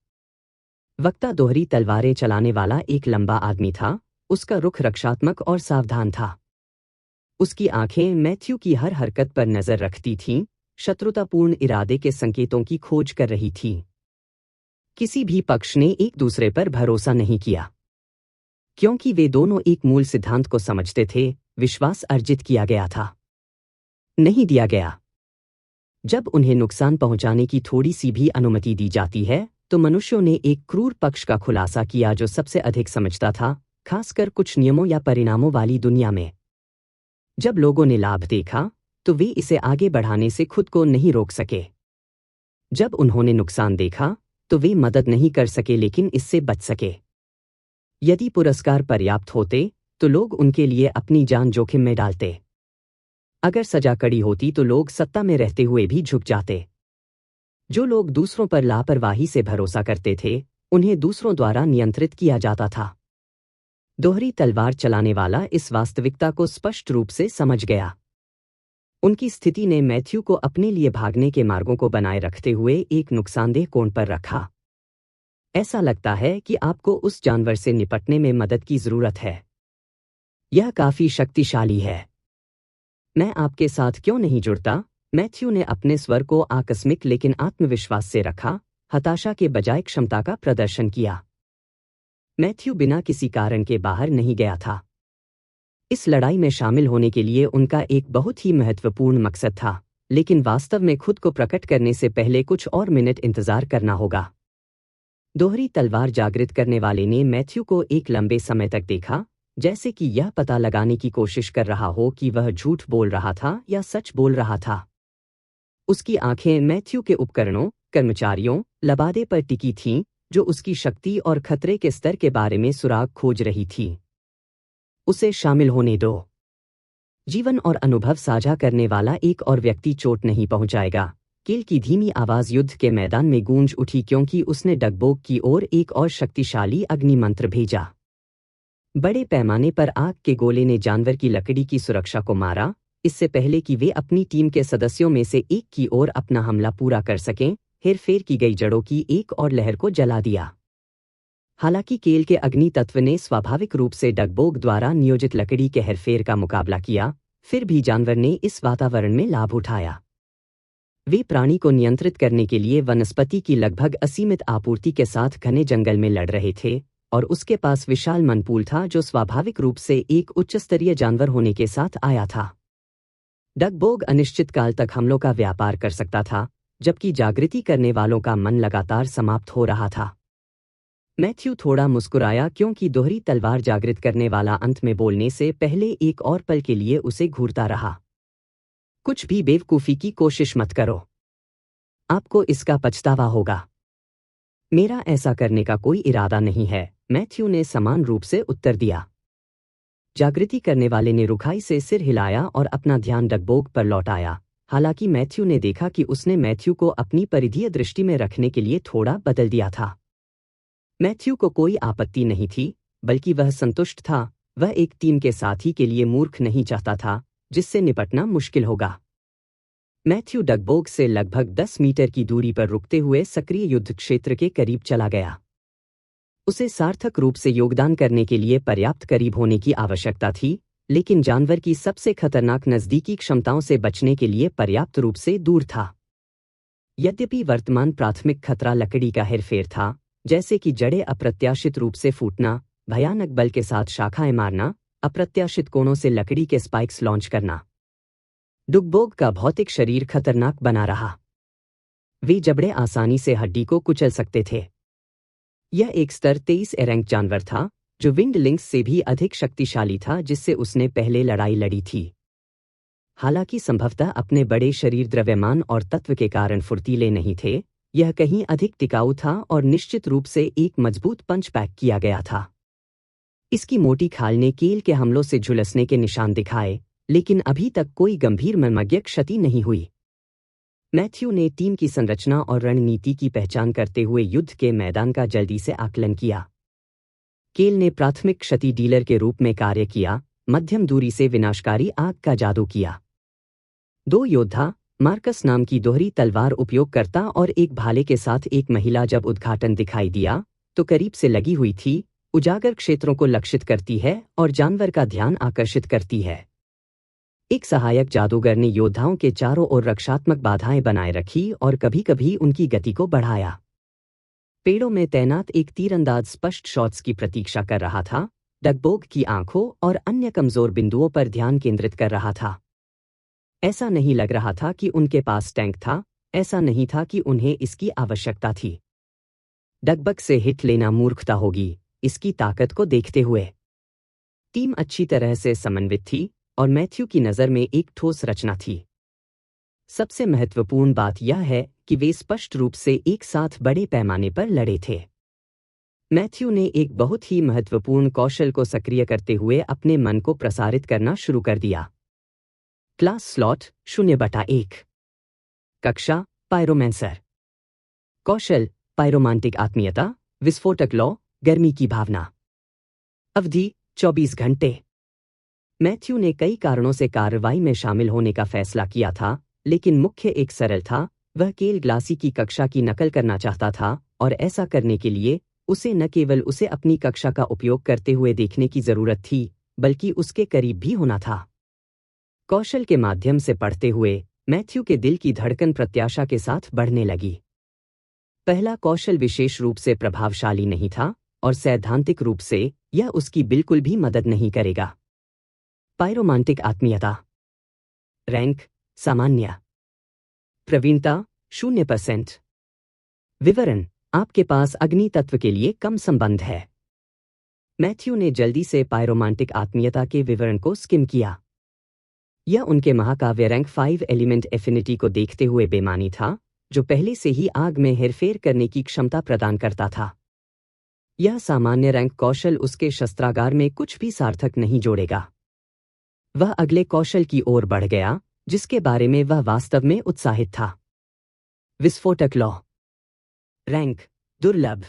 वक्ता दोहरी तलवारें चलाने वाला एक लंबा आदमी था, उसका रुख रक्षात्मक और सावधान था। उसकी आंखें मैथ्यू की हर हरकत पर नजर रखती थीं, शत्रुतापूर्ण इरादे के संकेतों की खोज कर रही थीं। किसी भी पक्ष ने एक दूसरे पर भरोसा नहीं किया, क्योंकि वे दोनों एक मूल सिद्धांत को समझते थे, विश्वास अर्जित किया गया था, नहीं दिया गया। जब उन्हें नुकसान पहुंचाने की थोड़ी सी भी अनुमति दी जाती है, तो मनुष्यों ने एक क्रूर पक्ष का खुलासा किया जो सबसे अधिक समझता था, खासकर कुछ नियमों या परिणामों वाली दुनिया में। जब लोगों ने लाभ देखा, तो वे इसे आगे बढ़ाने से खुद को नहीं रोक सके। जब उन्होंने नुकसान देखा, तो वे मदद नहीं कर सके लेकिन इससे बच सके। यदि पुरस्कार पर्याप्त होते, तो लोग उनके लिए अपनी जान जोखिम में डालते। अगर सजा कड़ी होती तो लोग सत्ता में रहते हुए भी झुक जाते। जो लोग दूसरों पर लापरवाही से भरोसा करते थे, उन्हें दूसरों द्वारा नियंत्रित किया जाता था। दोहरी तलवार चलाने वाला इस वास्तविकता को स्पष्ट रूप से समझ गया। उनकी स्थिति ने मैथ्यू को अपने लिए भागने के मार्गों को बनाए रखते हुए एक नुकसानदेह कोण पर रखा। ऐसा लगता है कि आपको उस जानवर से निपटने में मदद की जरूरत है। यह काफी शक्तिशाली है। मैं आपके साथ क्यों नहीं जुड़ता? मैथ्यू ने अपने स्वर को आकस्मिक लेकिन आत्मविश्वास से रखा, हताशा के बजाय क्षमता का प्रदर्शन किया। मैथ्यू बिना किसी कारण के बाहर नहीं गया था। इस लड़ाई में शामिल होने के लिए उनका एक बहुत ही महत्वपूर्ण मकसद था, लेकिन वास्तव में खुद को प्रकट करने से पहले कुछ और मिनट इंतजार करना होगा। दोहरी तलवार जागृत करने वाले ने मैथ्यू को एक लंबे समय तक देखा, जैसे कि यह पता लगाने की कोशिश कर रहा हो कि वह झूठ बोल रहा था या सच बोल रहा था। उसकी आंखें मैथ्यू के उपकरणों, कर्मचारियों, लबादे पर टिकी थीं, जो उसकी शक्ति और खतरे के स्तर के बारे में सुराग खोज रही थी। उसे शामिल होने दो। जीवन और अनुभव साझा करने वाला एक और व्यक्ति चोट नहीं पहुंचाएगा। केल की धीमी आवाज युद्ध के मैदान में गूंज उठी क्योंकि उसने डगबोग की ओर एक और शक्तिशाली अग्नि मंत्र भेजा। बड़े पैमाने पर आग के गोले ने जानवर की लकड़ी की सुरक्षा को मारा, इससे पहले कि वे अपनी टीम के सदस्यों में से एक की ओर अपना हमला पूरा कर सकें। हेरफेर की गई जड़ों की एक और लहर को जला दिया। हालांकि केल के अग्नि तत्व ने स्वाभाविक रूप से डगबोग द्वारा नियोजित लकड़ी के हेरफेर का मुकाबला किया, फिर भी जानवर ने इस वातावरण में लाभ उठाया। वे प्राणी को नियंत्रित करने के लिए वनस्पति की लगभग असीमित आपूर्ति के साथ घने जंगल में लड़ रहे थे, और उसके पास विशाल मनपूल था जो स्वाभाविक रूप से एक उच्चस्तरीय जानवर होने के साथ आया था। डगबोग अनिश्चित काल तक हमलों का व्यापार कर सकता था, जबकि जागृति करने वालों का मन लगातार समाप्त हो रहा था। मैथ्यू थोड़ा मुस्कुराया क्योंकि दोहरी तलवार जागृत करने वाला अंत में बोलने से पहले एक और पल के लिए उसे घूरता रहा। कुछ भी बेवकूफ़ी की कोशिश मत करो। आपको इसका पछतावा होगा। मेरा ऐसा करने का कोई इरादा नहीं है, मैथ्यू ने समान रूप से उत्तर दिया। जागृति करने वाले ने रुखाई से सिर हिलाया और अपना ध्यान डगबोग पर लौटाया। हालांकि मैथ्यू ने देखा कि उसने मैथ्यू को अपनी परिधीय दृष्टि में रखने के लिए थोड़ा बदल दिया था। मैथ्यू को कोई आपत्ति नहीं थी, बल्कि वह संतुष्ट था। वह एक टीम के साथी के लिए मूर्ख नहीं चाहता था, जिससे निपटना मुश्किल होगा। मैथ्यू डगबोग से लगभग 10 मीटर की दूरी पर रुकते हुए सक्रिय युद्ध क्षेत्र के करीब चला गया। उसे सार्थक रूप से योगदान करने के लिए पर्याप्त करीब होने की आवश्यकता थी, लेकिन जानवर की सबसे खतरनाक नज़दीकी क्षमताओं से बचने के लिए पर्याप्त रूप से दूर था। यद्यपि वर्तमान प्राथमिक खतरा लकड़ी का हेरफेर था, जैसे कि जड़ें अप्रत्याशित रूप से फूटना, भयानक बल के साथ शाखाएं मारना, अप्रत्याशित कोणों से लकड़ी के स्पाइक्स लॉन्च करना। डगबोग का भौतिक शरीर खतरनाक बना रहा। वे जबड़े आसानी से हड्डी को कुचल सकते थे। यह एक स्तर 23 रैंक जानवर था, जो विंड लिंक्स से भी अधिक शक्तिशाली था जिससे उसने पहले लड़ाई लड़ी थी। हालांकि संभवतः अपने बड़े शरीर, द्रव्यमान और तत्व के कारण फुर्तीले नहीं थे, यह कहीं अधिक टिकाऊ था और निश्चित रूप से एक मजबूत पंच पैक किया गया था। इसकी मोटी खाल ने केल के हमलों से झुलसने के निशान दिखाए, लेकिन अभी तक कोई गंभीर मर्मज्ञ क्षति नहीं हुई। मैथ्यू ने टीम की संरचना और रणनीति की पहचान करते हुए युद्ध के मैदान का जल्दी से आकलन किया। केल ने प्राथमिक क्षति डीलर के रूप में कार्य किया, मध्यम दूरी से विनाशकारी आग का जादू किया। 2 योद्धा, मार्कस नाम की दोहरी तलवार उपयोगकर्ता और एक भाले के साथ एक महिला जब उद्घाटन दिखाई दिया, तो करीब से लगी हुई थी, उजागर क्षेत्रों को लक्षित करती है और जानवर का ध्यान आकर्षित करती है। एक सहायक जादूगर ने योद्धाओं के चारों ओर रक्षात्मक बाधाएं बनाए रखी और कभी-कभी उनकी गति को बढ़ाया। पेड़ों में तैनात एक तीरंदाज स्पष्ट शॉट्स की प्रतीक्षा कर रहा था, डगबोग की आंखों और अन्य कमजोर बिंदुओं पर ध्यान केंद्रित कर रहा था। ऐसा नहीं लग रहा था कि उनके पास टैंक था, ऐसा नहीं था कि उन्हें इसकी आवश्यकता थी। डगबग से हिट लेना मूर्खता होगी, इसकी ताकत को देखते हुए। टीम अच्छी तरह से समन्वित थी और मैथ्यू की नज़र में एक ठोस रचना थी। सबसे महत्वपूर्ण बात यह है कि वे स्पष्ट रूप से एक साथ बड़े पैमाने पर लड़े थे। मैथ्यू ने एक बहुत ही महत्वपूर्ण कौशल को सक्रिय करते हुए अपने मन को प्रसारित करना शुरू कर दिया। Class slot 0/1। कक्षा पायरोमैंसर। कौशल पायरोमांटिक आत्मीयता, विस्फोटक लौ, गर्मी की भावना। अवधि 24 घंटे। मैथ्यू ने कई कारणों से कार्रवाई में शामिल होने का फैसला किया था, लेकिन मुख्य एक सरल था। वह केल ग्लासी की कक्षा की नकल करना चाहता था और ऐसा करने के लिए उसे न केवल उसे अपनी कक्षा का उपयोग करते हुए देखने की जरूरत थी, बल्कि उसके करीब भी होना था। कौशल के माध्यम से पढ़ते हुए मैथ्यू के दिल की धड़कन प्रत्याशा के साथ बढ़ने लगी। पहला कौशल विशेष रूप से प्रभावशाली नहीं था और सैद्धांतिक रूप से यह उसकी बिल्कुल भी मदद नहीं करेगा। पायरोमांटिक आत्मीयता। रैंक सामान्य। प्रवीणता 0%। विवरण, आपके पास अग्नि तत्व के लिए कम संबंध है। मैथ्यू ने जल्दी से पायरोमांटिक आत्मीयता के विवरण को स्किम किया। यह उनके महाकाव्य रैंक 5 एलिमेंट एफिनिटी को देखते हुए बेमानी था, जो पहले से ही आग में हेरफेर करने की क्षमता प्रदान करता था। यह सामान्य रैंक कौशल उसके शस्त्रागार में कुछ भी सार्थक नहीं जोड़ेगा। वह अगले कौशल की ओर बढ़ गया, जिसके बारे में वह वास्तव में उत्साहित था। विस्फोटक लौ। रैंक दुर्लभ।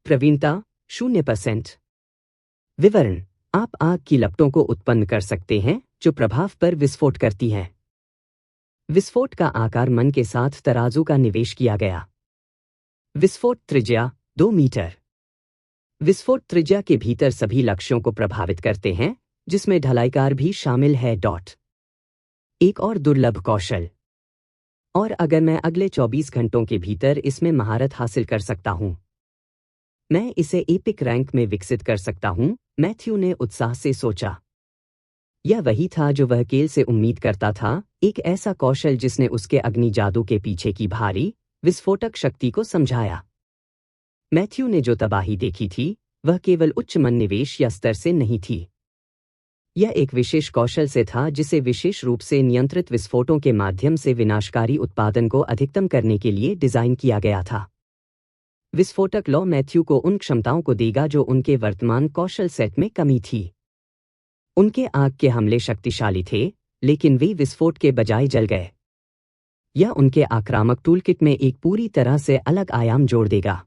प्रवीणता 0%। विवरण, आप आग की लपटों को उत्पन्न कर सकते हैं जो प्रभाव पर विस्फोट करती हैं। विस्फोट का आकार मन के साथ तराजू का निवेश किया गया। विस्फोट त्रिज्या 2 मीटर। विस्फोट त्रिज्या के भीतर सभी लक्ष्यों को प्रभावित करते हैं, जिसमें ढलाईकार भी शामिल है। एक और दुर्लभ कौशल। और अगर मैं अगले 24 घंटों के भीतर इसमें महारत हासिल कर सकता हूं, मैं इसे एपिक रैंक में विकसित कर सकता हूं, मैथ्यू ने उत्साह से सोचा। यह वही था जो वह केल से उम्मीद करता था, एक ऐसा कौशल जिसने उसके अग्नि जादू के पीछे की भारी विस्फोटक शक्ति को समझाया। मैथ्यू ने जो तबाही देखी थी, वह केवल उच्च मन निवेश या स्तर से नहीं थी। यह एक विशेष कौशल से था जिसे विशेष रूप से नियंत्रित विस्फोटों के माध्यम से विनाशकारी उत्पादन को अधिकतम करने के लिए डिजाइन किया गया था। विस्फोटक लौ मैथ्यू को उन क्षमताओं को देगा जो उनके वर्तमान कौशल सेट में कमी थी। उनके आग के हमले शक्तिशाली थे, लेकिन वे विस्फोट के बजाय जल गए। यह उनके आक्रामक टूलकिट में एक पूरी तरह से अलग आयाम जोड़ देगा।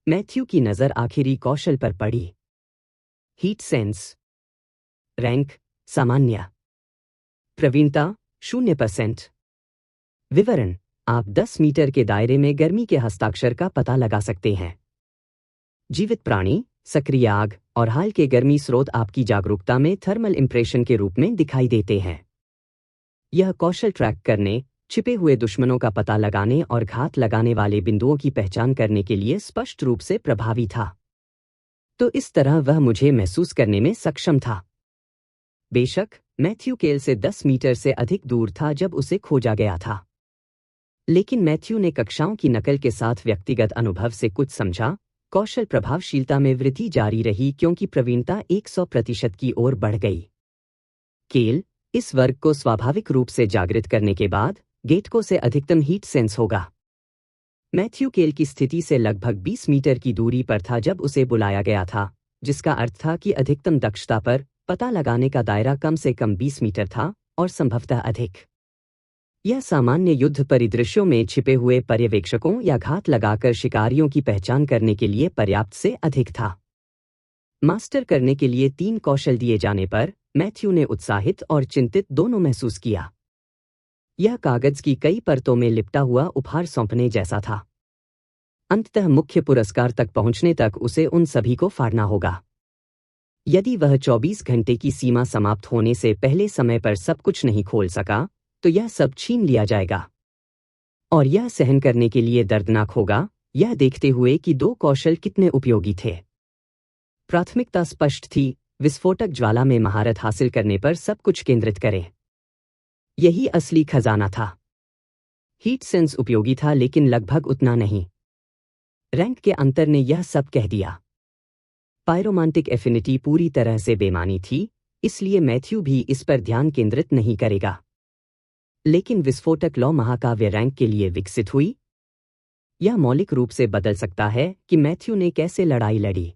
मैथ्यू की नज़र आखिरी कौशल पर पड़ी। Heat sense. रैंक सामान्य। प्रवीणता 0%। विवरण, आप 10 मीटर के दायरे में गर्मी के हस्ताक्षर का पता लगा सकते हैं। जीवित प्राणी, सक्रिय आग और हाल के गर्मी स्रोत आपकी जागरूकता में थर्मल इंप्रेशन के रूप में दिखाई देते हैं। यह कौशल ट्रैक करने, छिपे हुए दुश्मनों का पता लगाने और घात लगाने वाले बिंदुओं की पहचान करने के लिए स्पष्ट रूप से प्रभावी था। तो इस तरह वह मुझे महसूस करने में सक्षम था। बेशक, मैथ्यू केल से 10 मीटर से अधिक दूर था जब उसे खोजा गया था। लेकिन मैथ्यू ने कक्षाओं की नकल के साथ व्यक्तिगत अनुभव से कुछ समझा। कौशल प्रभावशीलता में वृद्धि जारी रही क्योंकि प्रवीणता 100% की ओर बढ़ गई। केल, इस वर्ग को स्वाभाविक रूप से जागृत करने के बाद गेटको से अधिकतम हीट सेंस होगा। मैथ्यू केल की स्थिति से लगभग 20 मीटर की दूरी पर था जब उसे बुलाया गया था, जिसका अर्थ था कि अधिकतम दक्षता पर पता लगाने का दायरा कम से कम 20 मीटर था और संभवतः अधिक। यह सामान्य युद्ध परिदृश्यों में छिपे हुए पर्यवेक्षकों या घात लगाकर शिकारियों की पहचान करने के लिए पर्याप्त से अधिक था। मास्टर करने के लिए 3 कौशल दिए जाने पर मैथ्यू ने उत्साहित और चिंतित दोनों महसूस किया। यह कागज की कई परतों में लिपटा हुआ उपहार सौंपने जैसा था। अंततः मुख्य पुरस्कार तक पहुंचने तक उसे उन सभी को फाड़ना होगा। यदि वह 24 घंटे की सीमा समाप्त होने से पहले समय पर सब कुछ नहीं खोल सका, तो यह सब छीन लिया जाएगा। और यह सहन करने के लिए दर्दनाक होगा, यह देखते हुए कि 2 कौशल कितने उपयोगी थे। प्राथमिकता स्पष्ट थी, विस्फोटक ज्वाला में महारत हासिल करने पर सब कुछ केंद्रित करें। यही असली खजाना था। हीट सेंस उपयोगी था लेकिन लगभग उतना नहीं। रैंक के अंतर ने यह सब कह दिया। पायरोमांटिक एफिनिटी पूरी तरह से बेमानी थी, इसलिए मैथ्यू भी इस पर ध्यान केंद्रित नहीं करेगा। लेकिन विस्फोटक लौ महाकाव्य रैंक के लिए विकसित हुई। यह मौलिक रूप से बदल सकता है कि मैथ्यू ने कैसे लड़ाई लड़ी।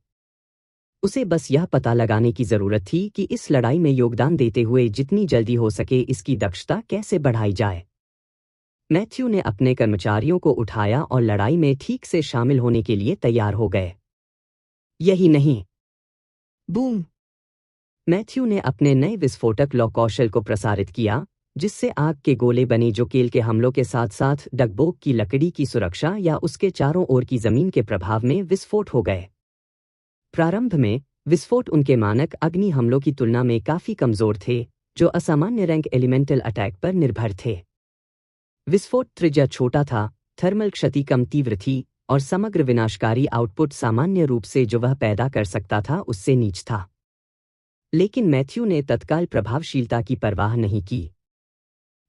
उसे बस यह पता लगाने की जरूरत थी कि इस लड़ाई में योगदान देते हुए जितनी जल्दी हो सके इसकी दक्षता कैसे बढ़ाई जाए। मैथ्यू ने अपने कर्मचारियों को उठाया और लड़ाई में ठीक से शामिल होने के लिए तैयार हो गए। यही नहीं, बूम! मैथ्यू ने अपने नए विस्फोटक लौ कौशल को प्रसारित किया, जिससे आग के गोले बने जो केल के हमलों के साथ साथ डगबोग की लकड़ी की सुरक्षा या उसके चारों ओर की जमीन के प्रभाव में विस्फोट हो गए। प्रारंभ में विस्फोट उनके मानक अग्नि हमलों की तुलना में काफी कमजोर थे, जो असामान्य रैंक एलिमेंटल अटैक पर निर्भर थे। विस्फोट त्रिज्या छोटा था, थर्मल क्षति कम तीव्र थी और समग्र विनाशकारी आउटपुट सामान्य रूप से जो वह पैदा कर सकता था उससे नीच था। लेकिन मैथ्यू ने तत्काल प्रभावशीलता की परवाह नहीं की।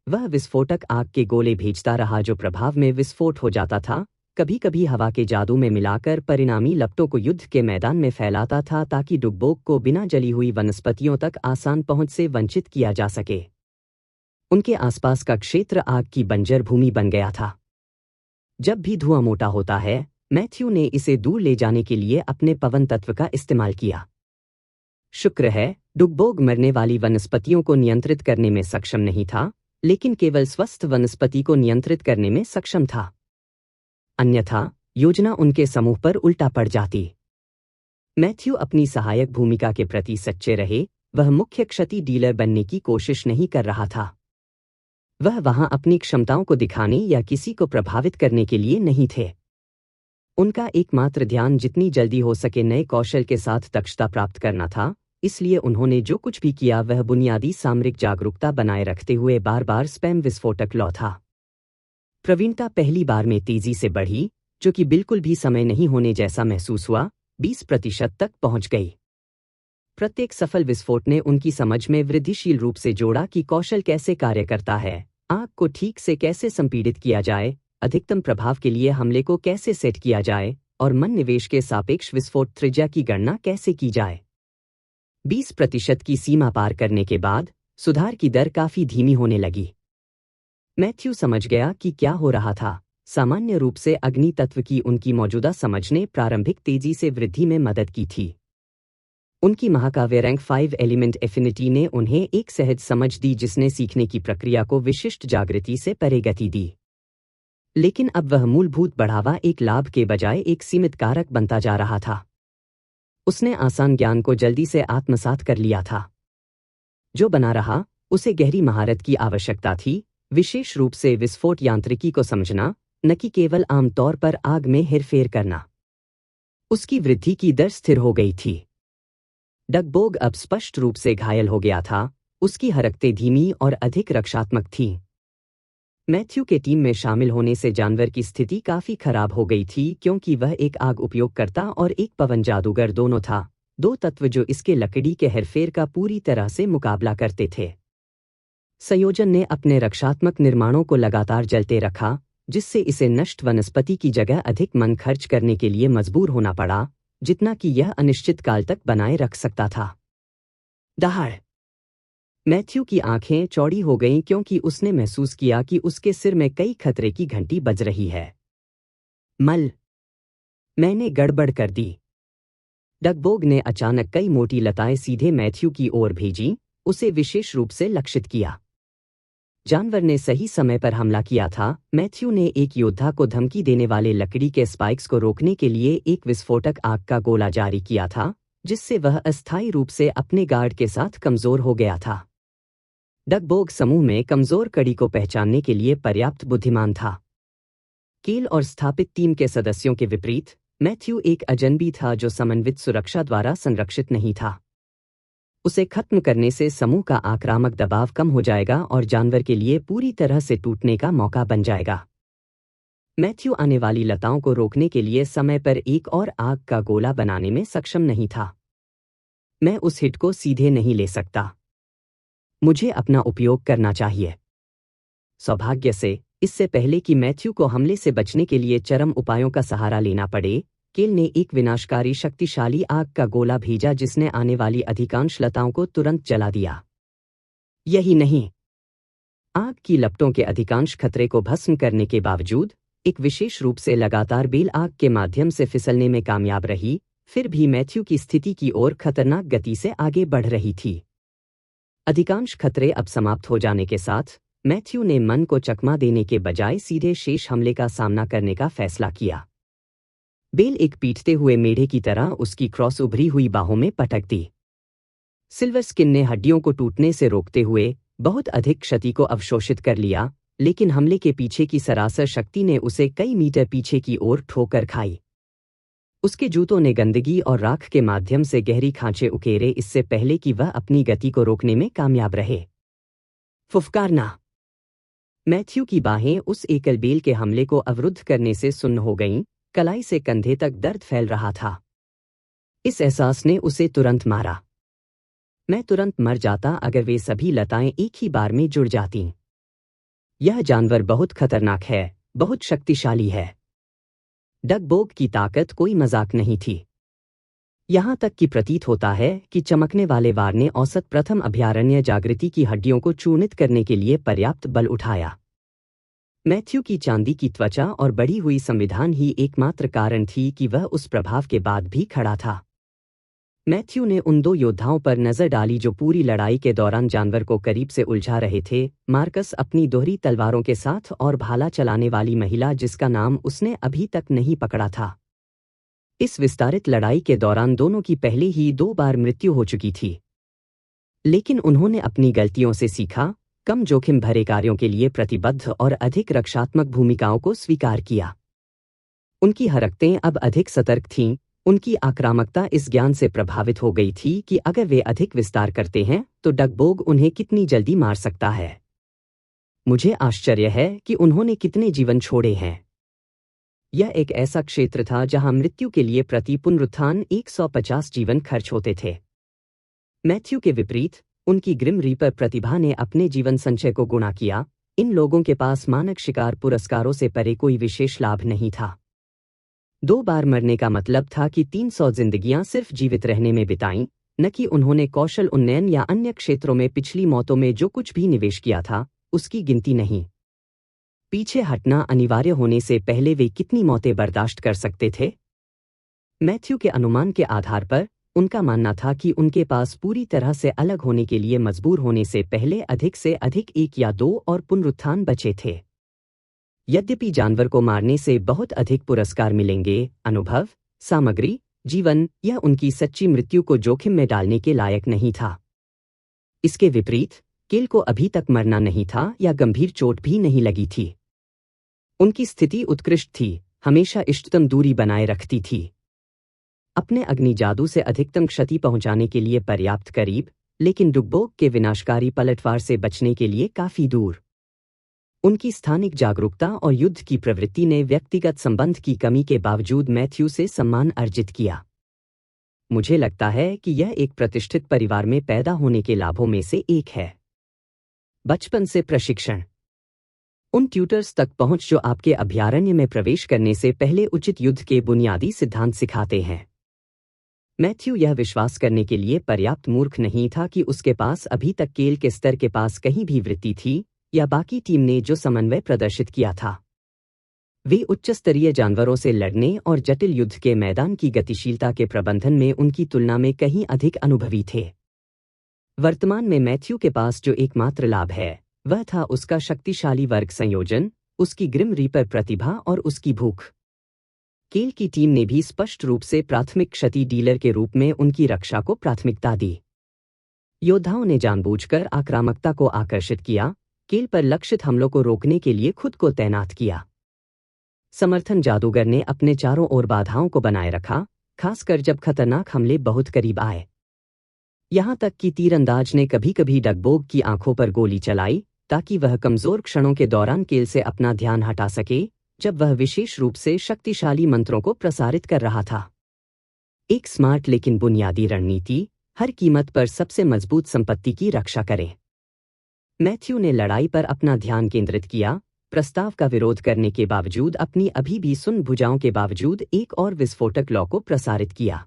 वह विस्फोटक आग के गोले भेजता रहा जो प्रभाव में विस्फोट हो जाता था, कभी कभी हवा के जादू में मिलाकर परिणामी लपटों को युद्ध के मैदान में फैलाता था ताकि डुगबोग को बिना जली हुई वनस्पतियों तक आसान पहुंच से वंचित किया जा सके। उनके आसपास का क्षेत्र आग की बंजर भूमि बन गया था। जब भी धुआं मोटा होता है, मैथ्यू ने इसे दूर ले जाने के लिए अपने पवन तत्व का इस्तेमाल किया। शुक्र है, डुगबोग मरने वाली वनस्पतियों को नियंत्रित करने में सक्षम नहीं था, लेकिन केवल स्वस्थ वनस्पति को नियंत्रित करने में सक्षम था। अन्यथा योजना उनके समूह पर उल्टा पड़ जाती। मैथ्यू अपनी सहायक भूमिका के प्रति सच्चे रहे। वह मुख्य क्षति डीलर बनने की कोशिश नहीं कर रहा था। वह वहां अपनी क्षमताओं को दिखाने या किसी को प्रभावित करने के लिए नहीं थे। उनका एकमात्र ध्यान जितनी जल्दी हो सके नए कौशल के साथ दक्षता प्राप्त करना था, इसलिए उन्होंने जो कुछ भी किया वह बुनियादी सामरिक जागरूकता बनाए रखते हुए बार बार स्पैम विस्फोटक लौ था। प्रवीणता पहली बार में तेजी से बढ़ी, जो कि बिल्कुल भी समय नहीं होने जैसा महसूस हुआ, 20% तक पहुंच गई। प्रत्येक सफल विस्फोट ने उनकी समझ में वृद्धिशील रूप से जोड़ा कि कौशल कैसे कार्य करता है, आग को ठीक से कैसे संपीड़ित किया जाए, अधिकतम प्रभाव के लिए हमले को कैसे सेट किया जाए और मन निवेश के सापेक्ष विस्फोट त्रिज्या की गणना कैसे की जाए। 20% की सीमा पार करने के बाद सुधार की दर काफी धीमी होने लगी। मैथ्यू समझ गया कि क्या हो रहा था। सामान्य रूप से अग्नि तत्व की उनकी मौजूदा समझ ने प्रारंभिक तेजी से वृद्धि में मदद की थी। उनकी महाकाव्य रैंक 5 एलिमेंट एफिनिटी ने उन्हें एक सहज समझ दी जिसने सीखने की प्रक्रिया को विशिष्ट जागृति से परे गति दी। लेकिन अब वह मूलभूत बढ़ावा एक लाभ के बजाय एक सीमित कारक बनता जा रहा था। उसने आसान ज्ञान को जल्दी से आत्मसात कर लिया था। जो बना रहा, उसे गहरी महारत की आवश्यकता थी, विशेष रूप से विस्फोट यांत्रिकी को समझना, न कि केवल आमतौर पर आग में हेरफेर करना। उसकी वृद्धि की दर स्थिर हो गई थी। डगबोग अब स्पष्ट रूप से घायल हो गया था, उसकी हरकतें धीमी और अधिक रक्षात्मक थीं। मैथ्यू के टीम में शामिल होने से जानवर की स्थिति काफी खराब हो गई थी क्योंकि वह एक आग उपयोगकर्ता और एक पवन जादूगर दोनों था, दो तत्व जो इसके लकड़ी के हेरफेर का पूरी तरह से मुकाबला करते थे। संयोजन ने अपने रक्षात्मक निर्माणों को लगातार जलते रखा, जिससे इसे नष्ट वनस्पति की जगह अधिक मन खर्च करने के लिए मजबूर होना पड़ा, जितना कि यह अनिश्चित काल तक बनाए रख सकता था। दहाड़! मैथ्यू की आंखें चौड़ी हो गईं क्योंकि उसने महसूस किया कि उसके सिर में कई खतरे की घंटी बज रही है। मैंने गड़बड़ कर दी। डगबोग ने अचानक कई मोटी लताएं सीधे मैथ्यू की ओर भेजी, उसे विशेष रूप से लक्षित किया। जानवर ने सही समय पर हमला किया था। मैथ्यू ने एक योद्धा को धमकी देने वाले लकड़ी के स्पाइक्स को रोकने के लिए एक विस्फोटक आग का गोला जारी किया था, जिससे वह अस्थायी रूप से अपने गार्ड के साथ कमजोर हो गया था। डगबोग समूह में कमजोर कड़ी को पहचानने के लिए पर्याप्त बुद्धिमान था। केल और स्थापित टीम के सदस्यों के विपरीत, मैथ्यू एक अजनबी था जो समन्वित सुरक्षा द्वारा संरक्षित नहीं था। उसे खत्म करने से समूह का आक्रामक दबाव कम हो जाएगा और जानवर के लिए पूरी तरह से टूटने का मौका बन जाएगा। मैथ्यू आने वाली लताओं को रोकने के लिए समय पर एक और आग का गोला बनाने में सक्षम नहीं था। मैं उस हिट को सीधे नहीं ले सकता। मुझे अपना उपयोग करना चाहिए। सौभाग्य से, इससे पहले कि मैथ्यू को हमले से बचने के लिए चरम उपायों का सहारा लेना पड़े, केल ने एक विनाशकारी शक्तिशाली आग का गोला भेजा जिसने आने वाली अधिकांश लताओं को तुरंत जला दिया। यही नहीं, आग की लपटों के अधिकांश खतरे को भस्म करने के बावजूद, एक विशेष रूप से लगातार बेल आग के माध्यम से फिसलने में कामयाब रही, फिर भी मैथ्यू की स्थिति की ओर खतरनाक गति से आगे बढ़ रही थी। अधिकांश खतरे अब समाप्त हो जाने के साथ, मैथ्यू ने मन को चकमा देने के बजाय सीधे शेष हमले का सामना करने का फैसला किया। बेल एक पीटते हुए मेढ़े की तरह उसकी क्रॉस उभरी हुई बाहों में पटक दी। सिल्वर स्किन ने हड्डियों को टूटने से रोकते हुए बहुत अधिक क्षति को अवशोषित कर लिया, लेकिन हमले के पीछे की सरासर शक्ति ने उसे कई मीटर पीछे की ओर ठोकर खाई। उसके जूतों ने गंदगी और राख के माध्यम से गहरी खांचे उकेरे इससे पहले कि वह अपनी गति को रोकने में कामयाब रहे। फुफकारना। मैथ्यू की बाहें उस एकल बेल के हमले को अवरुद्ध करने से सुन्न हो गईं, कलाई से कंधे तक दर्द फैल रहा था। इस एहसास ने उसे तुरंत मारा। मैं तुरंत मर जाता अगर वे सभी लताएं एक ही बार में जुड़ जातीं। यह जानवर बहुत खतरनाक है, बहुत शक्तिशाली है। डगबोग की ताकत कोई मजाक नहीं थी। यहां तक कि प्रतीत होता है कि चमकने वाले वार ने औसत प्रथम अभयारण्य जागृति की हड्डियों को चूर्णित करने के लिए पर्याप्त बल उठाया। मैथ्यू की चांदी की त्वचा और बढ़ी हुई संविधान ही एकमात्र कारण थी कि वह उस प्रभाव के बाद भी खड़ा था। मैथ्यू ने उन दो योद्धाओं पर नजर डाली जो पूरी लड़ाई के दौरान जानवर को करीब से उलझा रहे थे, मार्कस अपनी दोहरी तलवारों के साथ और भाला चलाने वाली महिला जिसका नाम उसने अभी तक नहीं पकड़ा था। इस विस्तारित लड़ाई के दौरान दोनों की पहले ही 2 बार मृत्यु हो चुकी थी। लेकिन उन्होंने अपनी गलतियों से सीखा, कम जोखिम भरे कार्यों के लिए प्रतिबद्ध और अधिक रक्षात्मक भूमिकाओं को स्वीकार किया। उनकी हरकतें अब अधिक सतर्क थीं, उनकी आक्रामकता इस ज्ञान से प्रभावित हो गई थी कि अगर वे अधिक विस्तार करते हैं तो डगबोग उन्हें कितनी जल्दी मार सकता है। मुझे आश्चर्य है कि उन्होंने कितने जीवन छोड़े हैं। यह एक ऐसा क्षेत्र था जहां मृत्यु के लिए प्रति पुनरुत्थान 150 जीवन खर्च होते थे। मैथ्यू के विपरीत, उनकी ग्रिम रीपर प्रतिभा ने अपने जीवन संचय को गुणा किया। इन लोगों के पास मानक शिकार पुरस्कारों से परे कोई विशेष लाभ नहीं था। 2 बार मरने का मतलब था कि 300 जिंदगियां सिर्फ जीवित रहने में बिताईं, न कि उन्होंने कौशल उन्नयन या अन्य क्षेत्रों में पिछली मौतों में जो कुछ भी निवेश किया था, उसकी गिनती नहीं। पीछे हटना अनिवार्य होने से पहले वे कितनी मौतें बर्दाश्त कर सकते थे? मैथ्यू के अनुमान के आधार पर, उनका मानना था कि उनके पास पूरी तरह से अलग होने के लिए मजबूर होने से पहले अधिक से अधिक 1 या 2 और पुनरुत्थान बचे थे। यद्यपि जानवर को मारने से बहुत अधिक पुरस्कार मिलेंगे, अनुभव, सामग्री, जीवन, यह उनकी सच्ची मृत्यु को जोखिम में डालने के लायक नहीं था। इसके विपरीत, केल को अभी तक मरना नहीं था या गंभीर चोट भी नहीं लगी थी। उनकी स्थिति उत्कृष्ट थी, हमेशा इष्टतम दूरी बनाए रखती थी। अपने अग्नि जादू से अधिकतम क्षति पहुंचाने के लिए पर्याप्त करीब, लेकिन डुगबोग के विनाशकारी पलटवार से बचने के लिए काफी दूर। उनकी स्थानिक जागरूकता और युद्ध की प्रवृत्ति ने व्यक्तिगत संबंध की कमी के बावजूद मैथ्यू से सम्मान अर्जित किया। मुझे लगता है कि यह एक प्रतिष्ठित परिवार में पैदा होने के लाभों में से एक है। बचपन से प्रशिक्षण। उन ट्यूटर्स तक पहुंच जो आपके अभयारण्य में प्रवेश करने से पहले उचित युद्ध के बुनियादी सिद्धांत सिखाते हैं। मैथ्यू यह विश्वास करने के लिए पर्याप्त मूर्ख नहीं था कि उसके पास अभी तक केल के स्तर के पास कहीं भी वृत्ति थी, या बाकी टीम ने जो समन्वय प्रदर्शित किया था। वे उच्च स्तरीय जानवरों से लड़ने और जटिल युद्ध के मैदान की गतिशीलता के प्रबंधन में उनकी तुलना में कहीं अधिक अनुभवी थे। वर्तमान में मैथ्यू के पास जो एकमात्र लाभ है, वह था उसका शक्तिशाली वर्ग संयोजन, उसकी ग्रिम रीपर प्रतिभा और उसकी भूख। केल की टीम ने भी स्पष्ट रूप से प्राथमिक क्षति डीलर के रूप में उनकी रक्षा को प्राथमिकता दी। योद्धाओं ने जानबूझकर आक्रामकता को आकर्षित किया, केल पर लक्षित हमलों को रोकने के लिए खुद को तैनात किया। समर्थन जादूगर ने अपने चारों ओर बाधाओं को बनाए रखा, खासकर जब खतरनाक हमले बहुत करीब आए। यहां तक कि तीरंदाज ने कभी कभी डगबोग की आंखों पर गोली चलाई, ताकि वह कमजोर क्षणों के दौरान केल से अपना ध्यान हटा सके, जब वह विशेष रूप से शक्तिशाली मंत्रों को प्रसारित कर रहा था। एक स्मार्ट लेकिन बुनियादी रणनीति, हर कीमत पर सबसे मजबूत संपत्ति की रक्षा करें। मैथ्यू ने लड़ाई पर अपना ध्यान केंद्रित किया, प्रस्ताव का विरोध करने के बावजूद अपनी अभी भी सुन्न भुजाओं के बावजूद एक और विस्फोटक लॉ को प्रसारित किया।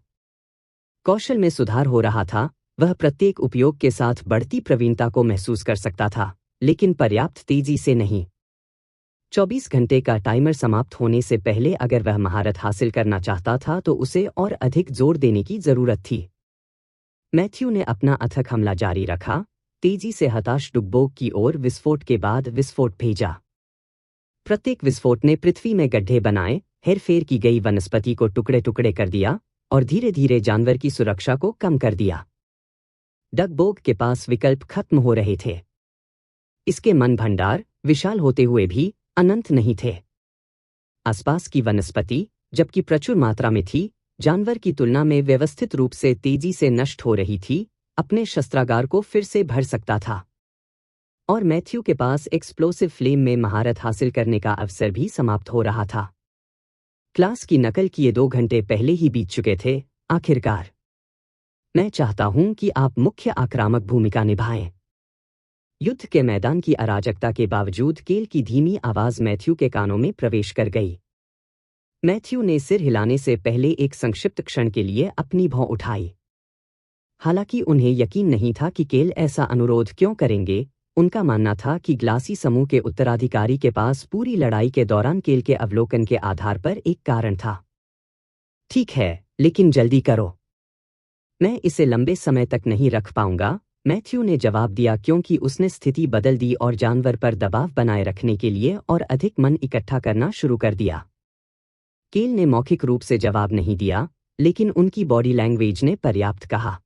कौशल में सुधार हो रहा था, वह प्रत्येक उपयोग के साथ बढ़ती प्रवीणता को महसूस कर सकता था, लेकिन पर्याप्त तेजी से नहीं। 24 घंटे का टाइमर समाप्त होने से पहले अगर वह महारत हासिल करना चाहता था तो उसे और अधिक जोर देने की जरूरत थी। मैथ्यू ने अपना अथक हमला जारी रखा, तेजी से हताश डुगबोग की ओर विस्फोट के बाद विस्फोट भेजा। प्रत्येक विस्फोट ने पृथ्वी में गड्ढे बनाए, हेरफेर की गई वनस्पति को टुकड़े टुकड़े कर दिया और धीरे धीरे जानवर की सुरक्षा को कम कर दिया। डगबोग के पास विकल्प खत्म हो रहे थे। इसके मन भंडार, विशाल होते हुए भी, अनंत नहीं थे। आसपास की वनस्पति, जबकि प्रचुर मात्रा में थी, जानवर की तुलना में व्यवस्थित रूप से तेजी से नष्ट हो रही थी, अपने शस्त्रागार को फिर से भर सकता था। और मैथ्यू के पास एक्सप्लोसिव फ्लेम में महारत हासिल करने का अवसर भी समाप्त हो रहा था। क्लास की नकल किए 2 घंटे पहले ही बीत चुके थे। आखिरकार मैं चाहता हूं कि आप मुख्य आक्रामक भूमिका निभाएं। युद्ध के मैदान की अराजकता के बावजूद केल की धीमी आवाज मैथ्यू के कानों में प्रवेश कर गई। मैथ्यू ने सिर हिलाने से पहले एक संक्षिप्त क्षण के लिए अपनी भौं उठाई। हालांकि उन्हें यकीन नहीं था कि केल ऐसा अनुरोध क्यों करेंगे। उनका मानना था कि ग्लासी समूह के उत्तराधिकारी के पास पूरी लड़ाई के दौरान केल के अवलोकन के आधार पर एक कारण था। ठीक है, लेकिन जल्दी करो। मैं इसे लंबे समय तक नहीं रख पाऊंगा, मैथ्यू ने जवाब दिया, क्योंकि उसने स्थिति बदल दी और जानवर पर दबाव बनाए रखने के लिए और अधिक मन इकट्ठा करना शुरू कर दिया। केल ने मौखिक रूप से जवाब नहीं दिया, लेकिन उनकी बॉडी लैंग्वेज ने पर्याप्त कहा।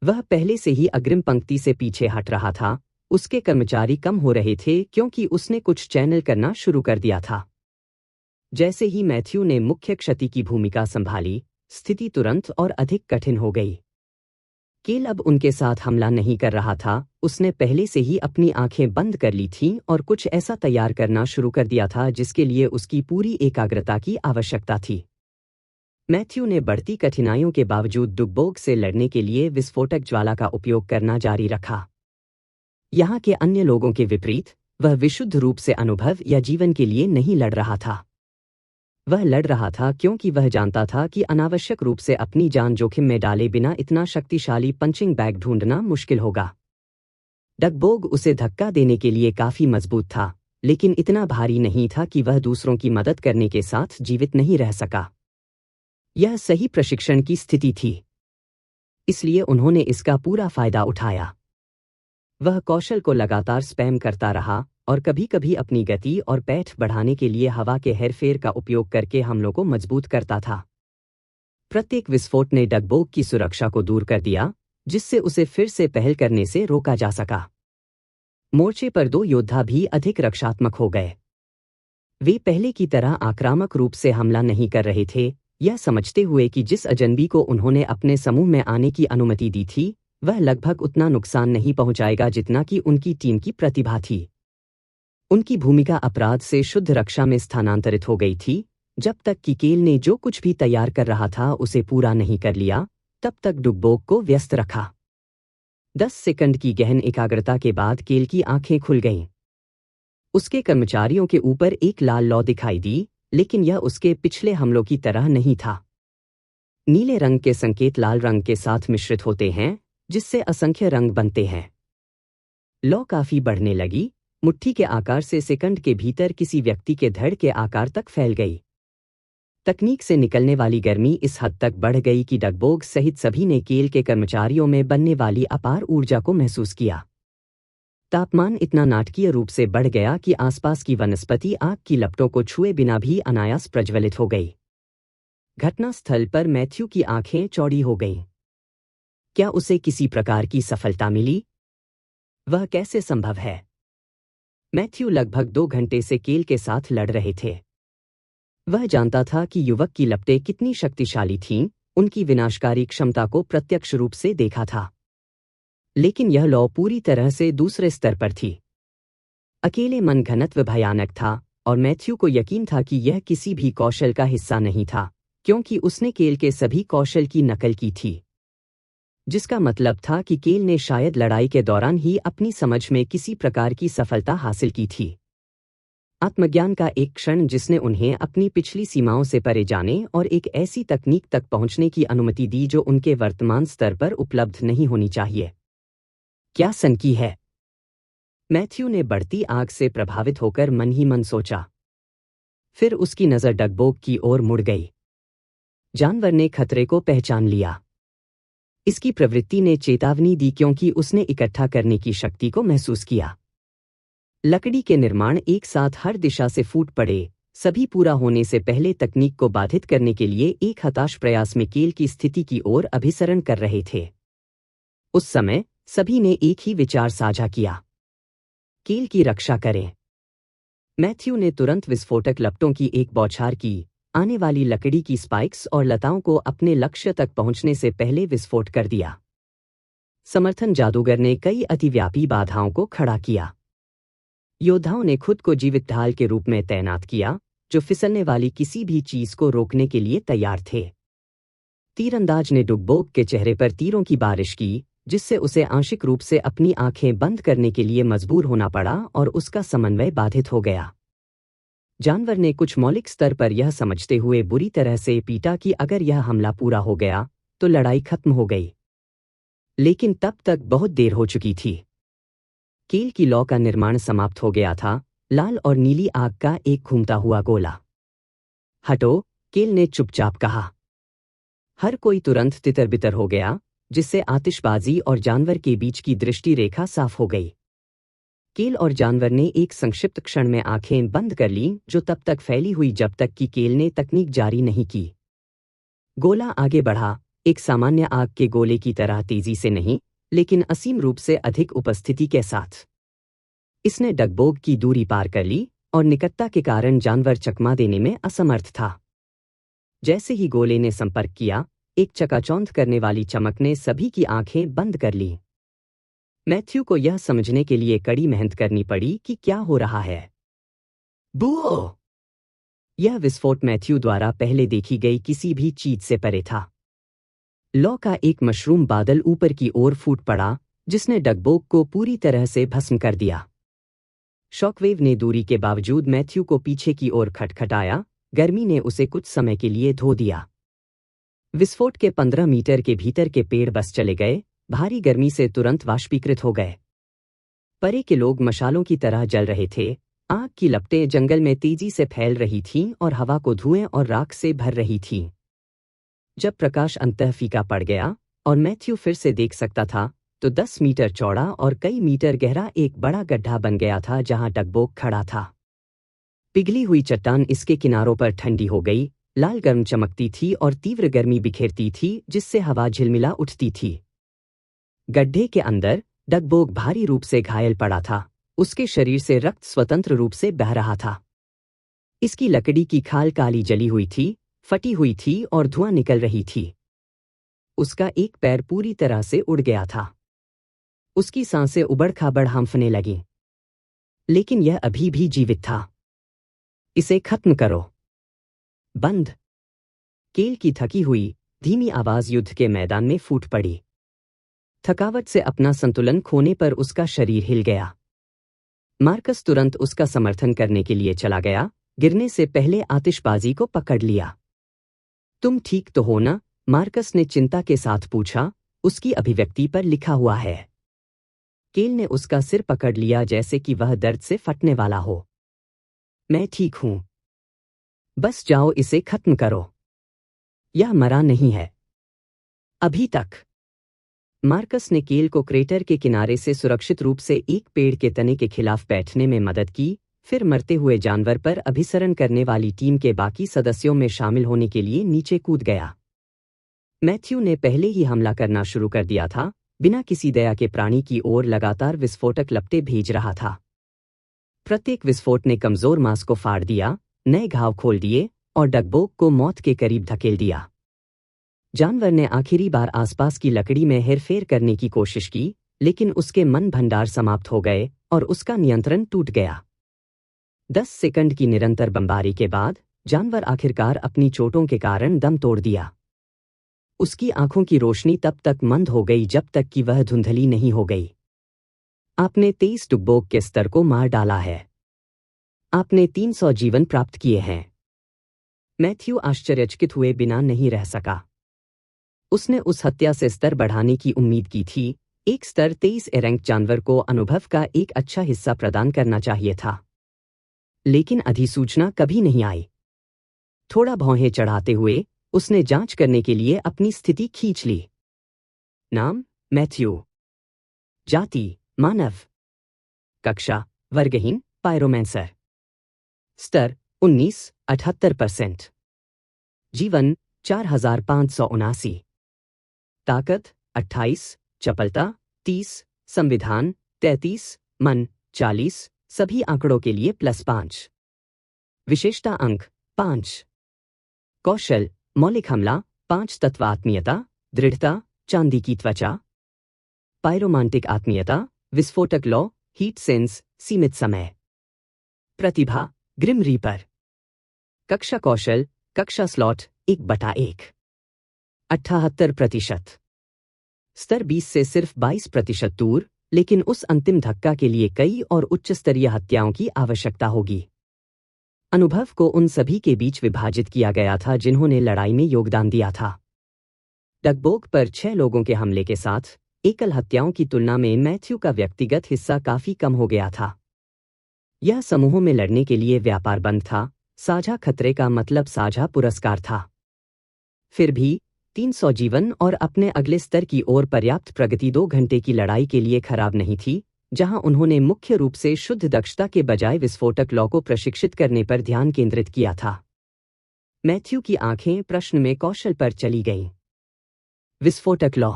वह पहले से ही अग्रिम पंक्ति से पीछे हट रहा था। उसके कर्मचारी कम हो रहे थे क्योंकि उसने कुछ चैनल करना शुरू कर दिया था। जैसे ही मैथ्यू ने मुख्य क्षति की भूमिका संभाली, स्थिति तुरंत और अधिक कठिन हो गई। केल अब उनके साथ हमला नहीं कर रहा था, उसने पहले से ही अपनी आंखें बंद कर ली थीं और कुछ ऐसा तैयार करना शुरू कर दिया था जिसके लिए उसकी पूरी एकाग्रता की आवश्यकता थी। मैथ्यू ने बढ़ती कठिनाइयों के बावजूद डुगबोग से लड़ने के लिए विस्फोटक ज्वाला का उपयोग करना जारी रखा। यहाँ के अन्य लोगों के विपरीत, वह विशुद्ध रूप से अनुभव या जीवन के लिए नहीं लड़ रहा था। वह लड़ रहा था क्योंकि वह जानता था कि अनावश्यक रूप से अपनी जान जोखिम में डाले बिना इतना शक्तिशाली पंचिंग बैग ढूंढना मुश्किल होगा। डगबोग उसे धक्का देने के लिए काफी मजबूत था, लेकिन इतना भारी नहीं था कि वह दूसरों की मदद करने के साथ जीवित नहीं रह सका। यह सही प्रशिक्षण की स्थिति थी, इसलिए उन्होंने इसका पूरा फायदा उठाया। वह कौशल को लगातार स्पैम करता रहा और कभी-कभी अपनी गति और पैठ बढ़ाने के लिए हवा के हेरफेर का उपयोग करके हमलों को मजबूत करता था। प्रत्येक विस्फोट ने डगबोग की सुरक्षा को दूर कर दिया, जिससे उसे फिर से पहल करने से रोका जा सका। मोर्चे पर 2 योद्धा भी अधिक रक्षात्मक हो गए। वे पहले की तरह आक्रामक रूप से हमला नहीं कर रहे थे, यह समझते हुए कि जिस अजनबी को उन्होंने अपने समूह में आने की अनुमति दी थी, वह लगभग उतना नुकसान नहीं पहुंचाएगा जितना कि उनकी टीम की प्रतिभा थी। उनकी भूमिका अपराध से शुद्ध रक्षा में स्थानांतरित हो गई थी। जब तक कि केल ने जो कुछ भी तैयार कर रहा था उसे पूरा नहीं कर लिया, तब तक डुगबोग को व्यस्त रखा। 10 सेकंड की गहन एकाग्रता के बाद केल की आंखें खुल गईं। उसके कर्मचारियों के ऊपर एक लाल लौ दिखाई दी, लेकिन यह उसके पिछले हमलों की तरह नहीं था। नीले रंग के संकेत लाल रंग के साथ मिश्रित होते हैं, जिससे असंख्य रंग बनते हैं। लौ काफी बढ़ने लगी, मुट्ठी के आकार से सेकंड के भीतर किसी व्यक्ति के धड़ के आकार तक फैल गई। तकनीक से निकलने वाली गर्मी इस हद तक बढ़ गई कि डगबोग सहित सभी ने केल के कर्मचारियों में बनने वाली अपार ऊर्जा को महसूस किया। तापमान इतना नाटकीय रूप से बढ़ गया कि आसपास की वनस्पति आग की लपटों को छुए बिना भी अनायास प्रज्वलित हो गई। घटनास्थल पर मैथ्यू की आंखें चौड़ी हो गईं। क्या उसे किसी प्रकार की सफलता मिली? वह कैसे संभव है? मैथ्यू लगभग 2 घंटे से केल के साथ लड़ रहे थे। वह जानता था कि युवक की लपटें कितनी शक्तिशाली थीं, उनकी विनाशकारी क्षमता को प्रत्यक्ष रूप से देखा था। लेकिन यह लौ पूरी तरह से दूसरे स्तर पर थी। अकेले मन घनत्व भयानक था और मैथ्यू को यकीन था कि यह किसी भी कौशल का हिस्सा नहीं था, क्योंकि उसने केल के सभी कौशल की नकल की थी। जिसका मतलब था कि केल ने शायद लड़ाई के दौरान ही अपनी समझ में किसी प्रकार की सफलता हासिल की थी। आत्मज्ञान का एक क्षण जिसने उन्हें अपनी पिछली सीमाओं से परे जाने और एक ऐसी तकनीक तक पहुंचने की अनुमति दी जो उनके वर्तमान स्तर पर उपलब्ध नहीं होनी चाहिए। क्या सनकी है? मैथ्यू ने बढ़ती आग से प्रभावित होकर मन ही मन सोचा। फिर उसकी नजर डगबोग की ओर मुड़ गई। जानवर ने खतरे को पहचान लिया। इसकी प्रवृत्ति ने चेतावनी दी क्योंकि उसने इकट्ठा करने की शक्ति को महसूस किया। लकड़ी के निर्माण एक साथ हर दिशा से फूट पड़े, सभी पूरा होने से पहले तकनीक को बाधित करने के लिए एक हताश प्रयास में केल की स्थिति की ओर अभिसरण कर रहे थे। उस समय सभी ने एक ही विचार साझा किया, केल की रक्षा करें। मैथ्यू ने तुरंत विस्फोटक लपटों की एक बौछार की, आने वाली लकड़ी की स्पाइक्स और लताओं को अपने लक्ष्य तक पहुंचने से पहले विस्फोट कर दिया। समर्थन जादूगर ने कई अतिव्यापी बाधाओं को खड़ा किया। योद्धाओं ने खुद को जीवित ढाल के रूप में तैनात किया, जो फिसलने वाली किसी भी चीज को रोकने के लिए तैयार थे। तीरंदाज ने डुगबोक के चेहरे पर तीरों की बारिश की, जिससे उसे आंशिक रूप से अपनी आंखें बंद करने के लिए मजबूर होना पड़ा और उसका समन्वय बाधित हो गया। जानवर ने कुछ मौलिक स्तर पर यह समझते हुए बुरी तरह से पीटा कि अगर यह हमला पूरा हो गया तो लड़ाई खत्म हो गई। लेकिन तब तक बहुत देर हो चुकी थी। कील की लौ का निर्माण समाप्त हो गया था, लाल और नीली आग का एक घूमता हुआ गोला। हटो, कील ने चुपचाप कहा। हर कोई तुरंत तितर-बितर हो गया, जिससे आतिशबाजी और जानवर के बीच की दृष्टि रेखा साफ हो गई। कील और जानवर ने एक संक्षिप्त क्षण में आंखें बंद कर लीं, जो तब तक फैली हुई जब तक कि कील ने तकनीक जारी नहीं की। गोला आगे बढ़ा, एक सामान्य आग के गोले की तरह तेजी से नहीं, लेकिन असीम रूप से अधिक उपस्थिति के साथ। इसने डगबोग की दूरी पार कर ली और निकटता के कारण जानवर चकमा देने में असमर्थ था। जैसे ही गोले ने संपर्क किया, एक चकाचौंध करने वाली चमक ने सभी की आंखें बंद कर लीं। मैथ्यू को यह समझने के लिए कड़ी मेहनत करनी पड़ी कि क्या हो रहा है। बूओ! यह विस्फोट मैथ्यू द्वारा पहले देखी गई किसी भी चीज से परे था। लौ का एक मशरूम बादल ऊपर की ओर फूट पड़ा, जिसने डगबोग को पूरी तरह से भस्म कर दिया। शॉकवेव ने दूरी के बावजूद मैथ्यू को पीछे की ओर खटखटाया, गर्मी ने उसे कुछ समय के लिए धो दिया। विस्फोट के 15 मीटर के भीतर के पेड़ बस चले गए, भारी गर्मी से तुरंत वाष्पीकृत हो गए। परे के लोग मशालों की तरह जल रहे थे, आग की लपटें जंगल में तेजी से फैल रही थीं और हवा को धुएं और राख से भर रही थीं। जब प्रकाश अंततः फीका पड़ गया और मैथ्यू फिर से देख सकता था, तो 10 मीटर चौड़ा और कई मीटर गहरा एक बड़ा गड्ढा बन गया था जहां डगबोग खड़ा था। पिघली हुई चट्टान इसके किनारों पर ठंडी हो गई, लाल गर्म चमकती थी और तीव्र गर्मी बिखेरती थी, जिससे हवा झिलमिला उठती थी। गड्ढे के अंदर डगबोग भारी रूप से घायल पड़ा था, उसके शरीर से रक्त स्वतंत्र रूप से बह रहा था। इसकी लकड़ी की खाल काली जली हुई थी, फटी हुई थी और धुआं निकल रही थी। उसका एक पैर पूरी तरह से उड़ गया था। उसकी सांसें उबड़-खाबड़ हांफने लगीं। लेकिन यह अभी भी जीवित था। इसे खत्म करो। बंद। केल की थकी हुई, धीमी आवाज युद्ध के मैदान में फूट पड़ी। थकावट से अपना संतुलन खोने पर उसका शरीर हिल गया। मार्कस तुरंत उसका समर्थन करने के लिए चला गया, गिरने से पहले आतिशबाजी को पकड़ लिया। तुम ठीक तो हो ना? मार्कस ने चिंता के साथ पूछा, उसकी अभिव्यक्ति पर लिखा हुआ है। केल ने उसका सिर पकड़ लिया जैसे कि वह दर्द से फटने वाला हो। मैं ठीक हूं। बस जाओ, इसे खत्म करो। यह मरा नहीं है। अभी तक। मार्कस ने केल को क्रेटर के किनारे से सुरक्षित रूप से एक पेड़ के तने के खिलाफ बैठने में मदद की, फिर मरते हुए जानवर पर अभिसरण करने वाली टीम के बाकी सदस्यों में शामिल होने के लिए नीचे कूद गया। मैथ्यू ने पहले ही हमला करना शुरू कर दिया था, बिना किसी दया के प्राणी की ओर लगातार विस्फोटक लपटें भेज रहा था। प्रत्येक विस्फोट ने कमजोर मांस को फाड़ दिया, नए घाव खोल दिए और डगबोग को मौत के करीब धकेल दिया। जानवर ने आखिरी बार आसपास की लकड़ी में हेरफेर करने की कोशिश की, लेकिन उसके मन भंडार समाप्त हो गए और उसका नियंत्रण टूट गया। 10 सेकंड की निरंतर बमबारी के बाद जानवर आखिरकार अपनी चोटों के कारण दम तोड़ दिया। उसकी आंखों की रोशनी तब तक मंद हो गई जब तक कि वह धुंधली नहीं हो गई। आपने 23 डुगबोग के स्तर को मार डाला है। आपने 300 जीवन प्राप्त किए हैं। मैथ्यू आश्चर्यचकित हुए बिना नहीं रह सका। उसने उस हत्या से स्तर बढ़ाने की उम्मीद की थी, एक स्तर 23 रैंक जानवर को अनुभव का एक अच्छा हिस्सा प्रदान करना चाहिए था। लेकिन अधिसूचना कभी नहीं आई। थोड़ा भौहें चढ़ाते हुए उसने जांच करने के लिए अपनी स्थिति खींच ली। नाम मैथ्यू। जाति मानव। कक्षा वर्गहीन पायरोमैंसर। स्तर 19 78%। जीवन 4579। ताकत 28, चपलता 30, संविधान 33, मन 40, सभी आंकड़ों के लिए +5। विशेषता अंक 5। कौशल, मौलिक हमला, 5 तत्व आत्मीयता, दृढ़ता, चांदी की त्वचा। पायरोमांटिक आत्मीयता, विस्फोटक लॉ, हीट सेंस, सीमित समय। प्रतिभा, ग्रिम रीपर। कक्षा कौशल, कक्षा स्लॉट 1/1। 78%। स्तर 20 से सिर्फ 22% दूर, लेकिन उस अंतिम धक्का के लिए कई और उच्च स्तरीय हत्याओं की आवश्यकता होगी। अनुभव को उन सभी के बीच विभाजित किया गया था जिन्होंने लड़ाई में योगदान दिया था। डगबोग पर 6 लोगों के हमले के साथ एकल हत्याओं की तुलना में मैथ्यू का व्यक्तिगत हिस्सा काफी कम हो गया था। यह समूहों में लड़ने के लिए व्यापार बंद था, साझा खतरे का मतलब साझा पुरस्कार था। फिर भी 300 जीवन और अपने अगले स्तर की ओर पर्याप्त प्रगति 2 घंटे की लड़ाई के लिए खराब नहीं थी, जहां उन्होंने मुख्य रूप से शुद्ध दक्षता के बजाय विस्फोटक लॉ को प्रशिक्षित करने पर ध्यान केंद्रित किया था। मैथ्यू की आंखें प्रश्न में कौशल पर चली गईं। विस्फोटक लॉ।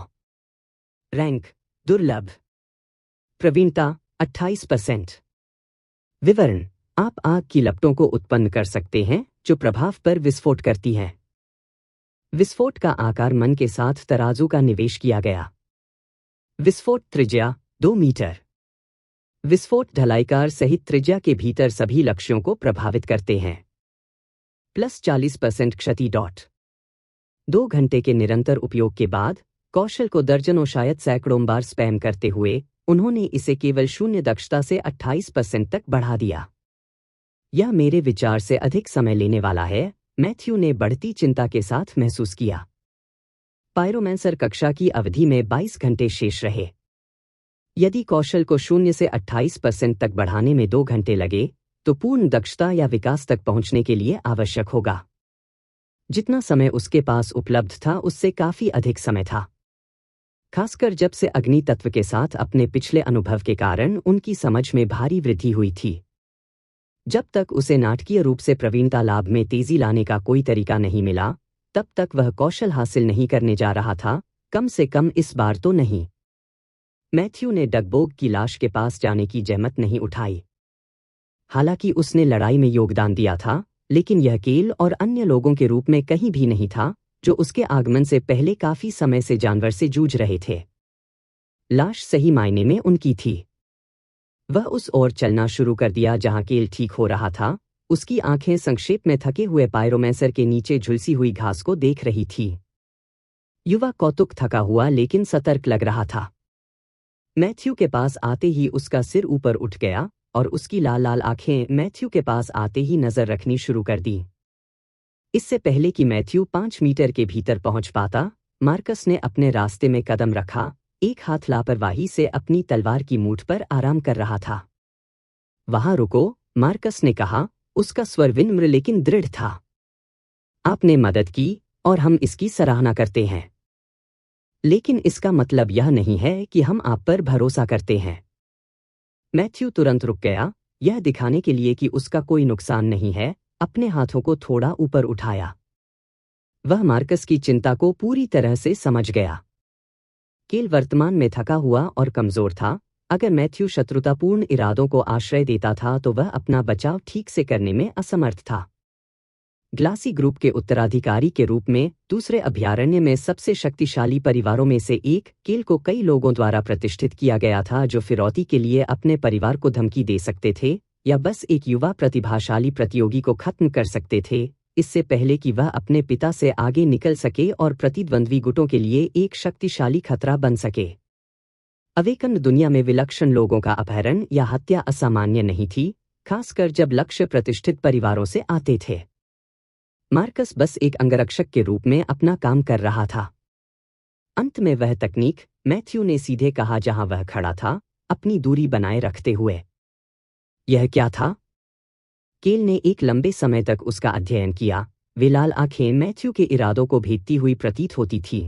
रैंक, दुर्लभ। प्रवीणता, 28%। विवरण, आप आग की लपटों को उत्पन्न कर सकते हैं जो प्रभाव पर विस्फोट करती हैं। विस्फोट का आकार मन के साथ तराजू का निवेश किया गया। विस्फोट त्रिज्या 2 मीटर। विस्फोट ढलाईकार सहित त्रिज्या के भीतर सभी लक्ष्यों को प्रभावित करते हैं। प्लस 40% क्षति। 2 घंटे के निरंतर उपयोग के बाद, कौशल को दर्जनों शायद सैकड़ों बार स्पैम करते हुए, उन्होंने इसे केवल 0 दक्षता से 28% तक बढ़ा दिया। यह मेरे विचार से अधिक समय लेने वाला है, मैथ्यू ने बढ़ती चिंता के साथ महसूस किया। पायरोमैंसर कक्षा की अवधि में 22 घंटे शेष रहे। यदि कौशल को 0 से 28% तक बढ़ाने में 2 घंटे लगे, तो पूर्ण दक्षता या विकास तक पहुंचने के लिए आवश्यक होगा। जितना समय उसके पास उपलब्ध था उससे काफी अधिक समय था, खासकर जब से अग्नि तत्व के साथ अपने पिछले अनुभव के कारण उनकी समझ में भारी वृद्धि हुई थी। जब तक उसे नाटकीय रूप से प्रवीणता लाभ में तेजी लाने का कोई तरीका नहीं मिला, तब तक वह कौशल हासिल नहीं करने जा रहा था, कम से कम इस बार तो नहीं। मैथ्यू ने डगबोग की लाश के पास जाने की जहमत नहीं उठाई। हालांकि उसने लड़ाई में योगदान दिया था, लेकिन यह केल और अन्य लोगों के रूप में कहीं भी नहीं था, जो उसके आगमन से पहले काफी समय से जानवर से जूझ रहे थे। लाश सही मायने में उनकी थी। वह उस ओर चलना शुरू कर दिया जहां केल ठीक हो रहा था। उसकी आंखें संक्षेप में थके हुए पायरोमैंसर के नीचे झुलसी हुई घास को देख रही थी। युवा कौतुक थका हुआ लेकिन सतर्क लग रहा था। मैथ्यू के पास आते ही उसका सिर ऊपर उठ गया और उसकी लाल लाल आंखें मैथ्यू के पास आते ही नजर रखनी शुरू कर दी। इससे पहले कि मैथ्यू 5 मीटर के भीतर पहुंच पाता, मार्कस ने अपने रास्ते में कदम रखा, एक हाथ लापरवाही से अपनी तलवार की मूठ पर आराम कर रहा था। वहां रुको, मार्कस ने कहा, उसका स्वर विनम्र लेकिन दृढ़ था। आपने मदद की और हम इसकी सराहना करते हैं। लेकिन इसका मतलब यह नहीं है कि हम आप पर भरोसा करते हैं। मैथ्यू तुरंत रुक गया, यह दिखाने के लिए कि उसका कोई नुकसान नहीं है, अपने हाथों को थोड़ा ऊपर उठाया। वह मार्कस की चिंता को पूरी तरह से समझ गया। केल वर्तमान में थका हुआ और कमजोर था। अगर मैथ्यू शत्रुतापूर्ण इरादों को आश्रय देता था तो वह अपना बचाव ठीक से करने में असमर्थ था। ग्लासी ग्रुप के उत्तराधिकारी के रूप में दूसरे अभयारण्य में सबसे शक्तिशाली परिवारों में से एक, केल को कई लोगों द्वारा प्रतिष्ठित किया गया था जो फिरौती के लिए अपने परिवार को धमकी दे सकते थे या बस एक युवा प्रतिभाशाली प्रतियोगी को खत्म कर सकते थे, इससे पहले कि वह अपने पिता से आगे निकल सके और प्रतिद्वंद्वी गुटों के लिए एक शक्तिशाली खतरा बन सके। अवेकन दुनिया में विलक्षण लोगों का अपहरण या हत्या असामान्य नहीं थी, खासकर जब लक्ष्य प्रतिष्ठित परिवारों से आते थे। मार्कस बस एक अंगरक्षक के रूप में अपना काम कर रहा था। अंत में वह तकनीक, मैथ्यू ने सीधे कहा जहां वह खड़ा था, अपनी दूरी बनाए रखते हुए। यह क्या था? केल ने एक लंबे समय तक उसका अध्ययन किया। वे लाल आंखें मैथ्यू के इरादों को भेदती हुई प्रतीत होती थी।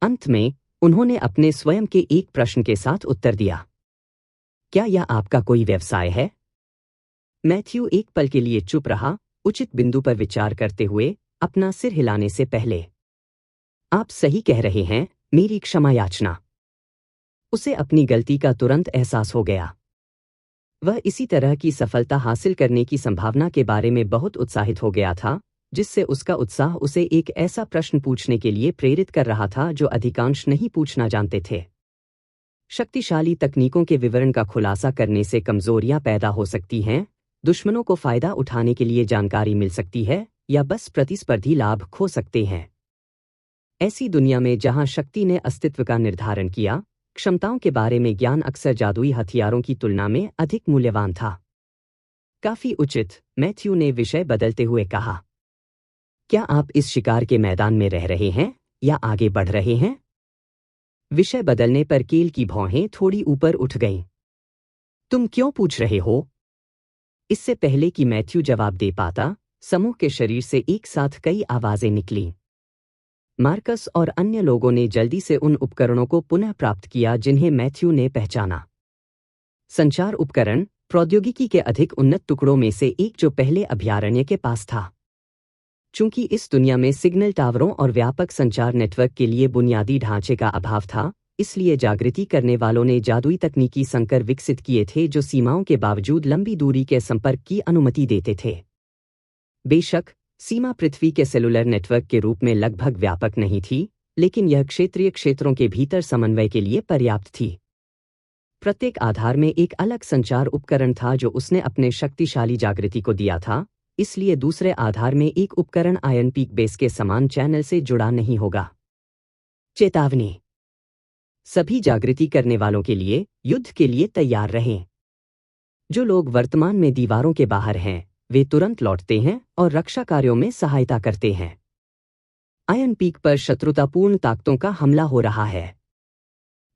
अंत में उन्होंने अपने स्वयं के एक प्रश्न के साथ उत्तर दिया, क्या यह आपका कोई व्यवसाय है? मैथ्यू एक पल के लिए चुप रहा, उचित बिंदु पर विचार करते हुए, अपना सिर हिलाने से पहले। आप सही कह रहे हैं, मेरी क्षमा याचना। उसे अपनी गलती का तुरंत एहसास हो गया। वह इसी तरह की सफलता हासिल करने की संभावना के बारे में बहुत उत्साहित हो गया था, जिससे उसका उत्साह उसे एक ऐसा प्रश्न पूछने के लिए प्रेरित कर रहा था जो अधिकांश नहीं पूछना जानते थे। शक्तिशाली तकनीकों के विवरण का खुलासा करने से कमजोरियां पैदा हो सकती हैं, दुश्मनों को फायदा उठाने के लिए जानकारी मिल सकती है या बस प्रतिस्पर्धी लाभ खो सकते हैं। ऐसी दुनिया में जहां शक्ति ने अस्तित्व का निर्धारण किया, क्षमताओं के बारे में ज्ञान अक्सर जादुई हथियारों की तुलना में अधिक मूल्यवान था। काफी उचित, मैथ्यू ने विषय बदलते हुए कहा। क्या आप इस शिकार के मैदान में रह रहे हैं या आगे बढ़ रहे हैं? विषय बदलने पर कील की भौहें थोड़ी ऊपर उठ गईं। तुम क्यों पूछ रहे हो? इससे पहले कि मैथ्यू जवाब दे पाता, समूह के शरीर से एक साथ कई आवाजें निकलीं। मार्कस और अन्य लोगों ने जल्दी से उन उपकरणों को पुनः प्राप्त किया जिन्हें मैथ्यू ने पहचाना। संचार उपकरण, प्रौद्योगिकी के अधिक उन्नत टुकड़ों में से एक जो पहले अभयारण्य के पास था। चूंकि इस दुनिया में सिग्नल टावरों और व्यापक संचार नेटवर्क के लिए बुनियादी ढांचे का अभाव था, इसलिए जागृति करने वालों ने जादुई तकनीकी संकर विकसित किए थे जो सीमाओं के बावजूद लंबी दूरी के संपर्क की अनुमति देते थे। बेशक, सीमा पृथ्वी के सेलुलर नेटवर्क के रूप में लगभग व्यापक नहीं थी, लेकिन यह क्षेत्रीय क्षेत्रों के भीतर समन्वय के लिए पर्याप्त थी। प्रत्येक आधार में एक अलग संचार उपकरण था जो उसने अपने शक्तिशाली जागृति को दिया था, इसलिए दूसरे आधार में एक उपकरण आयन पीक बेस के समान चैनल से जुड़ा नहीं होगा। चेतावनी: सभी जागृति करने वालों के लिए युद्ध के लिए तैयार रहें। जो लोग वर्तमान में दीवारों के बाहर हैं, वे तुरंत लौटते हैं और रक्षा कार्यों में सहायता करते हैं। आयन पीक पर शत्रुतापूर्ण ताकतों का हमला हो रहा है।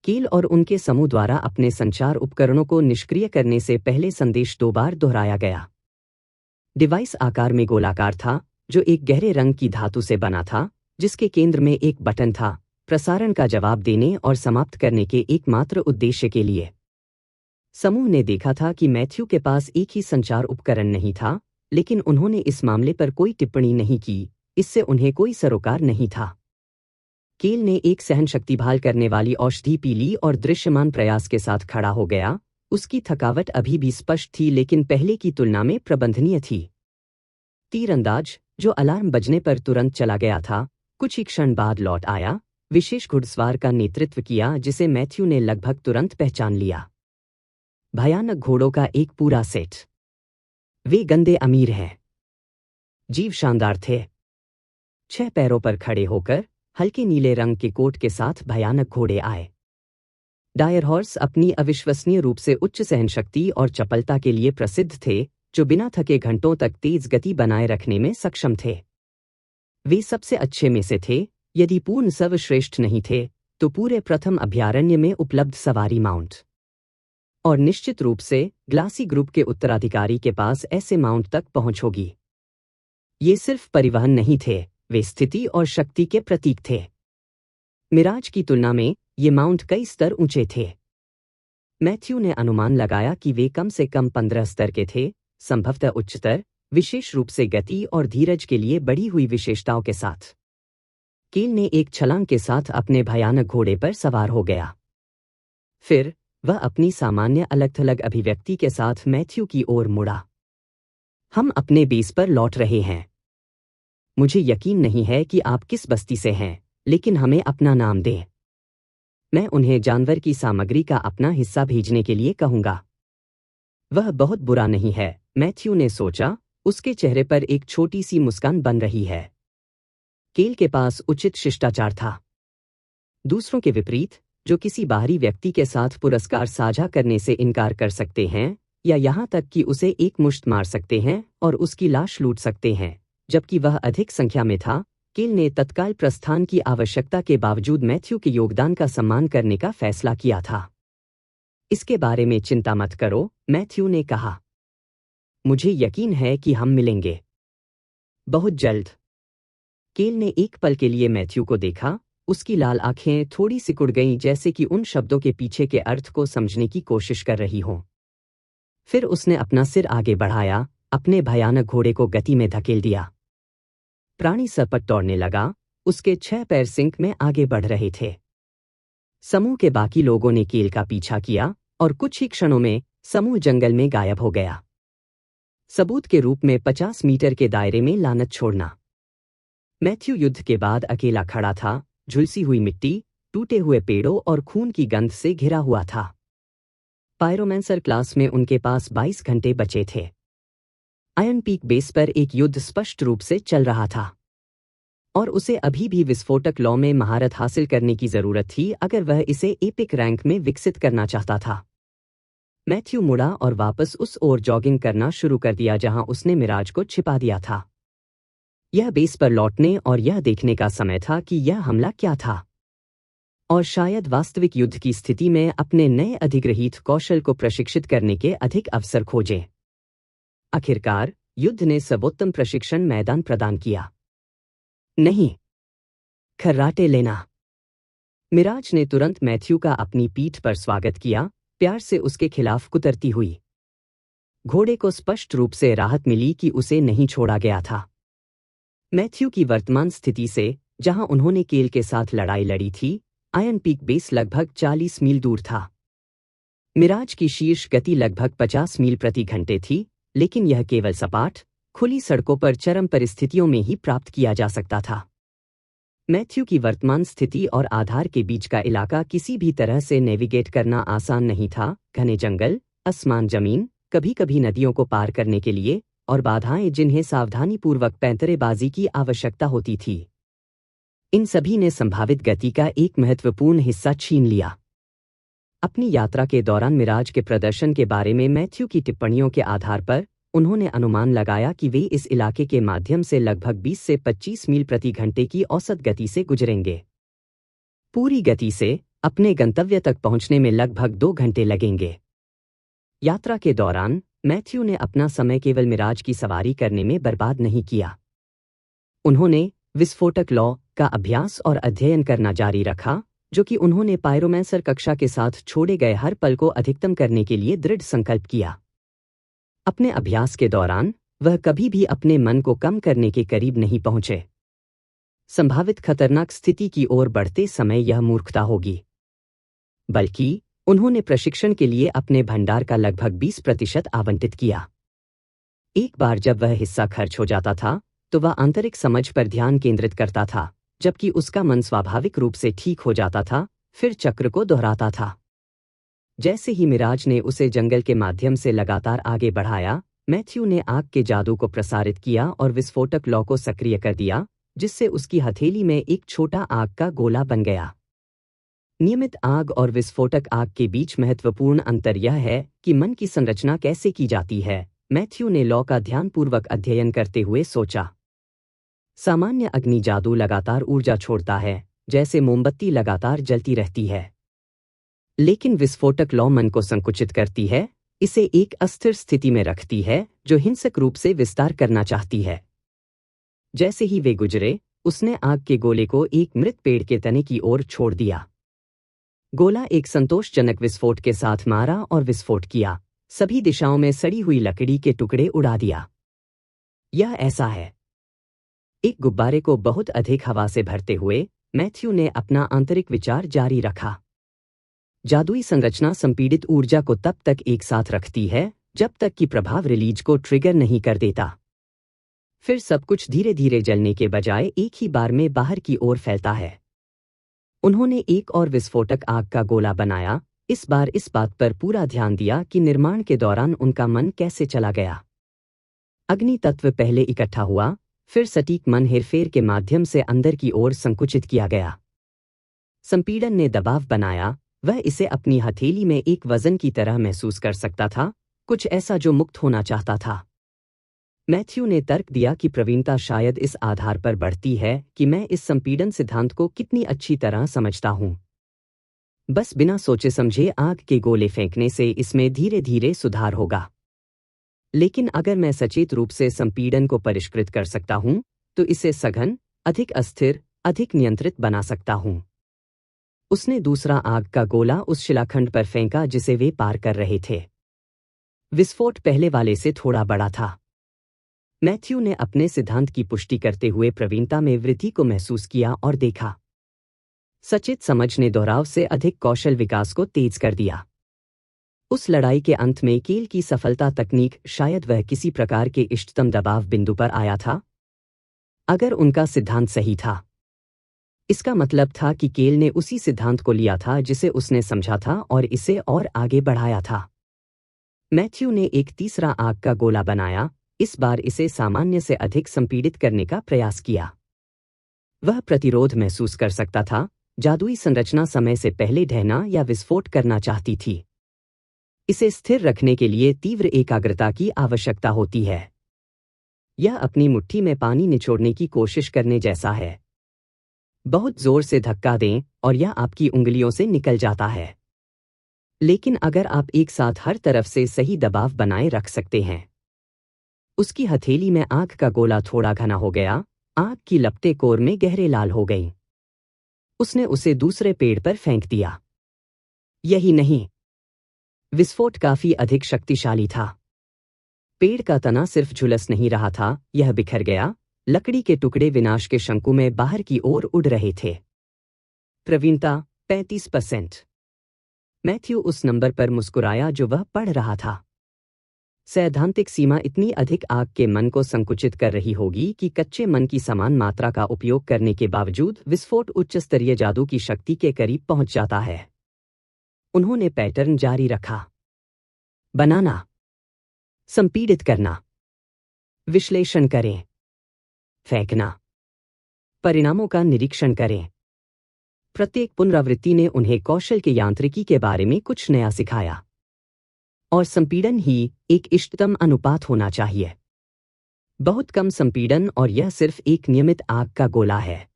कील और उनके समूह द्वारा अपने संचार उपकरणों को निष्क्रिय करने से पहले संदेश 2 बार दोहराया गया। डिवाइस आकार में गोलाकार था, जो एक गहरे रंग की धातु से बना था, जिसके केंद्र में एक बटन था, प्रसारण का जवाब देने और समाप्त करने के एकमात्र उद्देश्य के लिए। समूह ने देखा था कि मैथ्यू के पास एक ही संचार उपकरण नहीं था, लेकिन उन्होंने इस मामले पर कोई टिप्पणी नहीं की, इससे उन्हें कोई सरोकार नहीं था। कील ने एक सहन शक्ति बहाल करने वाली औषधि पी ली और दृश्यमान प्रयास के साथ खड़ा हो गया। उसकी थकावट अभी भी स्पष्ट थी, लेकिन पहले की तुलना में प्रबंधनीय थी। तीरंदाज, जो अलार्म बजने पर तुरंत चला गया था, कुछ ही क्षण बाद लौट आया, विशेष घुड़सवार का नेतृत्व किया जिसे मैथ्यू ने लगभग तुरंत पहचान लिया। भयानक घोड़ों का एक पूरा सेट। वे गंदे अमीर हैं। जीव शानदार थे। 6 पैरों पर खड़े होकर हल्के नीले रंग के कोट के साथ भयानक घोड़े आए। डायर हॉर्स अपनी अविश्वसनीय रूप से उच्च सहनशक्ति और चपलता के लिए प्रसिद्ध थे, जो बिना थके घंटों तक तेज गति बनाए रखने में सक्षम थे। वे सबसे अच्छे में से थे, यदि पूर्ण सर्वश्रेष्ठ नहीं थे, तो पूरे प्रथम अभयारण्य में उपलब्ध सवारी माउंट। और निश्चित रूप से ग्लासी ग्रुप के उत्तराधिकारी के पास ऐसे माउंट तक पहुंच होगी। ये सिर्फ परिवहन नहीं थे, वे स्थिति और शक्ति के प्रतीक थे। मिराज की तुलना में ये माउंट कई स्तर ऊंचे थे। मैथ्यू ने अनुमान लगाया कि वे कम से कम 15 स्तर के थे, संभवतः उच्चतर, विशेष रूप से गति और धीरज के लिए बढ़ी हुई विशेषताओं के साथ। कील ने एक छलांग के साथ अपने भयानक घोड़े पर सवार हो गया। फिर वह अपनी सामान्य अलग-थलग अभिव्यक्ति के साथ मैथ्यू की ओर मुड़ा। हम अपने बेस पर लौट रहे हैं। मुझे यकीन नहीं है कि आप किस बस्ती से हैं, लेकिन हमें अपना नाम दें। मैं उन्हें जानवर की सामग्री का अपना हिस्सा भेजने के लिए कहूंगा। वह बहुत बुरा नहीं है, मैथ्यू ने सोचा, उसके चेहरे पर एक छोटी सी मुस्कान बन रही है। कील के पास उचित शिष्टाचार था। दूसरों के विपरीत, जो किसी बाहरी व्यक्ति के साथ पुरस्कार साझा करने से इनकार कर सकते हैं, या यहाँ तक कि उसे एक मुश्त मार सकते हैं और उसकी लाश लूट सकते हैं, जबकि वह अधिक संख्या में था। कील ने तत्काल प्रस्थान की आवश्यकता के बावजूद मैथ्यू के योगदान का सम्मान करने का फैसला किया था। इसके बारे में चिंता मत करो, मैथ्यू ने कहा। मुझे यकीन है कि हम मिलेंगे बहुत जल्द। कील ने एक पल के लिए मैथ्यू को देखा, उसकी लाल आंखें थोड़ी सिकुड़ गईं जैसे कि उन शब्दों के पीछे के अर्थ को समझने की कोशिश कर रही हों। फिर उसने अपना सिर आगे बढ़ाया, अपने भयानक घोड़े को गति में धकेल दिया। प्राणी सरपट दौड़ने लगा, उसके 6 पैर सिंक में आगे बढ़ रहे थे। समूह के बाकी लोगों ने कील का पीछा किया और कुछ ही क्षणों में समूह जंगल में गायब हो गया। सबूत के रूप में 50 मीटर के दायरे में लानत छोड़ना। मैथ्यू युद्ध के बाद अकेला खड़ा था, झुलसी हुई मिट्टी, टूटे हुए पेड़ों और खून की गंध से घिरा हुआ था। पायरोमैंसर क्लास में उनके पास 22 घंटे बचे थे। आयरन पीक बेस पर एक युद्ध स्पष्ट रूप से चल रहा था और उसे अभी भी विस्फोटक लॉ में महारत हासिल करने की जरूरत थी अगर वह इसे एपिक रैंक में विकसित करना चाहता था। मैथ्यू मुड़ा और वापस उस ओर जॉगिंग करना शुरू कर दिया जहां उसने मिराज को छिपा दिया था। यह बेस पर लौटने और यह देखने का समय था कि यह हमला क्या था और शायद वास्तविक युद्ध की स्थिति में अपने नए अधिग्रहित कौशल को प्रशिक्षित करने के अधिक अवसर खोजें। आखिरकार युद्ध ने सर्वोत्तम प्रशिक्षण मैदान प्रदान किया। नहीं, खर्राटे लेना। मिराज ने तुरंत मैथ्यू का अपनी पीठ पर स्वागत किया, प्यार से उसके खिलाफ कुतरती हुई। घोड़े को स्पष्ट रूप से राहत मिली कि उसे नहीं छोड़ा गया था। मैथ्यू की वर्तमान स्थिति से, जहां उन्होंने केल के साथ लड़ाई लड़ी थी, आयरन पीक बेस लगभग 40 मील दूर था। मिराज की शीर्ष गति लगभग 50 मील प्रति घंटे थी, लेकिन यह केवल सपाट, खुली सड़कों पर चरम परिस्थितियों में ही प्राप्त किया जा सकता था। मैथ्यू की वर्तमान स्थिति और आधार के बीच का इलाका किसी भी तरह से नेविगेट करना आसान नहीं था। घने जंगल, असमान जमीन, कभी-कभी नदियों को पार करने के लिए, और बाधाएं जिन्हें सावधानीपूर्वक पैंतरेबाजी की आवश्यकता होती थी। इन सभी ने संभावित गति का एक महत्वपूर्ण हिस्सा छीन लिया। अपनी यात्रा के दौरान मिराज के प्रदर्शन के बारे में मैथ्यू की टिप्पणियों के आधार पर उन्होंने अनुमान लगाया कि वे इस इलाके के माध्यम से लगभग 20 से 25 मील प्रति घंटे की औसत गति से गुजरेंगे। पूरी गति से अपने गंतव्य तक पहुंचने में लगभग 2 घंटे लगेंगे। यात्रा के दौरान मैथ्यू ने अपना समय केवल मिराज की सवारी करने में बर्बाद नहीं किया। उन्होंने विस्फोटक लॉ का अभ्यास और अध्ययन करना जारी रखा, जो कि उन्होंने पायरोमैंसर कक्षा के साथ छोड़े गए हर पल को अधिकतम करने के लिए दृढ़ संकल्प किया। अपने अभ्यास के दौरान वह कभी भी अपने मन को कम करने के करीब नहीं पहुंचे। संभावित खतरनाक स्थिति की ओर बढ़ते समय यह मूर्खता होगी। बल्कि उन्होंने प्रशिक्षण के लिए अपने भंडार का लगभग 20% आवंटित किया। एक बार जब वह हिस्सा खर्च हो जाता था, तो वह आंतरिक समझ पर ध्यान केंद्रित करता था, जबकि उसका मन स्वाभाविक रूप से ठीक हो जाता था, फिर चक्र को दोहराता था। जैसे ही मिराज ने उसे जंगल के माध्यम से लगातार आगे बढ़ाया, मैथ्यू ने आग के जादू को प्रसारित किया और विस्फोटक लॉ को सक्रिय कर दिया, जिससे उसकी हथेली में एक छोटा आग का गोला बन गया। नियमित आग और विस्फोटक आग के बीच महत्वपूर्ण अंतर यह है कि मन की संरचना कैसे की जाती है, मैथ्यू ने लॉ का ध्यानपूर्वक अध्ययन करते हुए सोचा। सामान्य अग्नि जादू लगातार ऊर्जा छोड़ता है, जैसे मोमबत्ती लगातार जलती रहती है। लेकिन विस्फोटक लॉ मन को संकुचित करती है, इसे एक अस्थिर स्थिति में रखती है जो हिंसक रूप से विस्तार करना चाहती है। जैसे ही वे गुजरे, उसने आग के गोले को एक मृत पेड़ के तने की ओर छोड़ दिया। गोला एक संतोषजनक विस्फोट के साथ मारा और विस्फोट किया, सभी दिशाओं में सड़ी हुई लकड़ी के टुकड़े उड़ा दिया। यह ऐसा है। एक गुब्बारे को बहुत अधिक हवा से भरते हुए मैथ्यू ने अपना आंतरिक विचार जारी रखा। जादुई संरचना संपीड़ित ऊर्जा को तब तक एक साथ रखती है जब तक कि प्रभाव रिलीज को ट्रिगर नहीं कर देता। फिर सब कुछ धीरे धीरे जलने के बजाय एक ही बार में बाहर की ओर फैलता है। उन्होंने एक और विस्फोटक आग का गोला बनाया, इस बार इस बात पर पूरा ध्यान दिया कि निर्माण के दौरान उनका मन कैसे चला गया। अग्नि तत्व पहले इकट्ठा हुआ, फिर सटीक मन हेरफेर के माध्यम से अंदर की ओर संकुचित किया गया। संपीड़न ने दबाव बनाया, वह इसे अपनी हथेली में एक वजन की तरह महसूस कर सकता था, कुछ ऐसा जो मुक्त होना चाहता था। मैथ्यू ने तर्क दिया कि प्रवीणता शायद इस आधार पर बढ़ती है कि मैं इस संपीड़न सिद्धांत को कितनी अच्छी तरह समझता हूं। बस बिना सोचे समझे आग के गोले फेंकने से इसमें धीरे धीरे सुधार होगा। लेकिन अगर मैं सचेत रूप से संपीड़न को परिष्कृत कर सकता हूं, तो इसे सघन, अधिक अस्थिर, अधिक नियंत्रित बना सकता हूं। उसने दूसरा आग का गोला उस शिलाखंड पर फेंका जिसे वे पार कर रहे थे। विस्फोट पहले वाले से थोड़ा बड़ा था। मैथ्यू ने अपने सिद्धांत की पुष्टि करते हुए प्रवीणता में वृद्धि को महसूस किया और देखा। सचेत समझ ने दोहराव से अधिक कौशल विकास को तेज कर दिया। उस लड़ाई के अंत में कील की सफलता तकनीक, शायद वह किसी प्रकार के इष्टतम दबाव बिंदु पर आया था। अगर उनका सिद्धांत सही था, इसका मतलब था कि केल ने उसी सिद्धांत को लिया था जिसे उसने समझा था और इसे और आगे बढ़ाया था। मैथ्यू ने एक तीसरा आग का गोला बनाया, इस बार इसे सामान्य से अधिक संपीड़ित करने का प्रयास किया। वह प्रतिरोध महसूस कर सकता था, जादुई संरचना समय से पहले ढहना या विस्फोट करना चाहती थी। इसे स्थिर रखने के लिए तीव्र एकाग्रता की आवश्यकता होती है। यह अपनी मुट्ठी में पानी निचोड़ने की कोशिश करने जैसा है। बहुत जोर से धक्का दें और यह आपकी उंगलियों से निकल जाता है। लेकिन अगर आप एक साथ हर तरफ से सही दबाव बनाए रख सकते हैं। उसकी हथेली में आग का गोला थोड़ा घना हो गया, आग की लपटें कोर में गहरे लाल हो गईं। उसने उसे दूसरे पेड़ पर फेंक दिया। यही नहीं, विस्फोट काफी अधिक शक्तिशाली था। पेड़ का तना सिर्फ झुलस नहीं रहा था, यह बिखर गया, लकड़ी के टुकड़े विनाश के शंकु में बाहर की ओर उड़ रहे थे। प्रवीणता 35%। मैथ्यू उस नंबर पर मुस्कुराया जो वह पढ़ रहा था। सैद्धांतिक सीमा इतनी अधिक आग के मन को संकुचित कर रही होगी कि कच्चे मन की समान मात्रा का उपयोग करने के बावजूद विस्फोट उच्च स्तरीय जादू की शक्ति के करीब पहुंच जाता है। उन्होंने पैटर्न जारी रखा। बनाना, संपीड़ित करना, विश्लेषण करें, फेंकना, परिणामों का निरीक्षण करें। प्रत्येक पुनरावृत्ति ने उन्हें कौशल के यांत्रिकी के बारे में कुछ नया सिखाया। और संपीड़न ही एक इष्टतम अनुपात होना चाहिए। बहुत कम संपीड़न और यह सिर्फ एक नियमित आग का गोला है।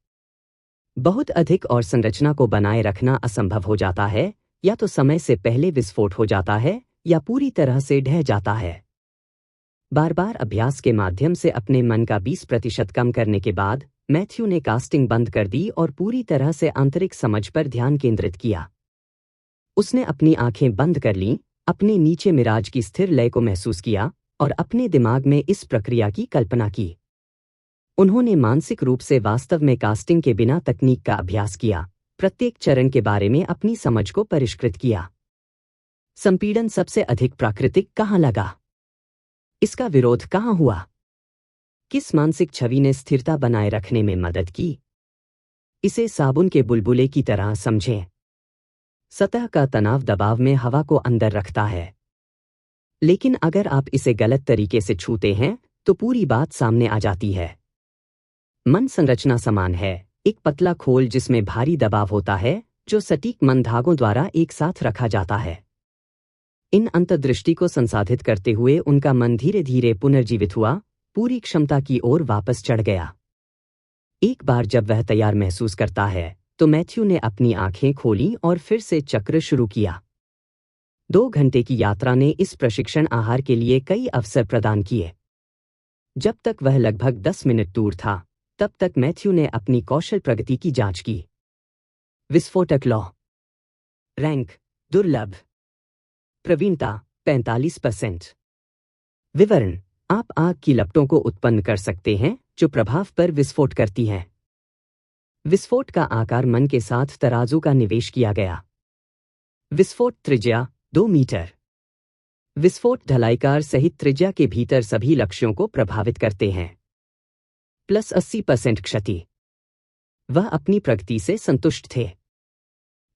बहुत अधिक और संरचना को बनाए रखना असंभव हो जाता है, या तो समय से पहले विस्फोट हो जाता है या पूरी तरह से ढह जाता है। बार बार अभ्यास के माध्यम से अपने मन का 20% कम करने के बाद मैथ्यू ने कास्टिंग बंद कर दी और पूरी तरह से आंतरिक समझ पर ध्यान केंद्रित किया। उसने अपनी आंखें बंद कर लीं, अपने नीचे मिराज की स्थिर लय को महसूस किया और अपने दिमाग में इस प्रक्रिया की कल्पना की। उन्होंने मानसिक रूप से वास्तव में कास्टिंग के बिना तकनीक का अभ्यास किया, प्रत्येक चरण के बारे में अपनी समझ को परिष्कृत किया। संपीड़न सबसे अधिक प्राकृतिक कहाँ लगा? इसका विरोध कहाँ हुआ? किस मानसिक छवि ने स्थिरता बनाए रखने में मदद की? इसे साबुन के बुलबुले की तरह समझें। सतह का तनाव दबाव में हवा को अंदर रखता है। लेकिन अगर आप इसे गलत तरीके से छूते हैं तो पूरी बात सामने आ जाती है। मन संरचना समान है, एक पतला खोल जिसमें भारी दबाव होता है जो सटीक मन धागों द्वारा एक साथ रखा जाता है। इन अंतर्दृष्टि को संसाधित करते हुए उनका मन धीरे धीरे पुनर्जीवित हुआ, पूरी क्षमता की ओर वापस चढ़ गया। एक बार जब वह तैयार महसूस करता है तो मैथ्यू ने अपनी आंखें खोलीं और फिर से चक्र शुरू किया। 2 घंटे की यात्रा ने इस प्रशिक्षण आहार के लिए कई अवसर प्रदान किए। जब तक वह लगभग 10 मिनट दूर था, तब तक मैथ्यू ने अपनी कौशल प्रगति की जांच की। विस्फोटक लॉ। रैंक दुर्लभ। प्रवीणता 45%। विवरण: आप आग की लपटों को उत्पन्न कर सकते हैं जो प्रभाव पर विस्फोट करती हैं। विस्फोट का आकार मन के साथ तराजू का निवेश किया गया। विस्फोट त्रिज्या 2 मीटर। विस्फोट ढलाईकार सहित त्रिज्या के भीतर सभी लक्ष्यों को प्रभावित करते हैं। प्लस 80% क्षति। वह अपनी प्रगति से संतुष्ट थे।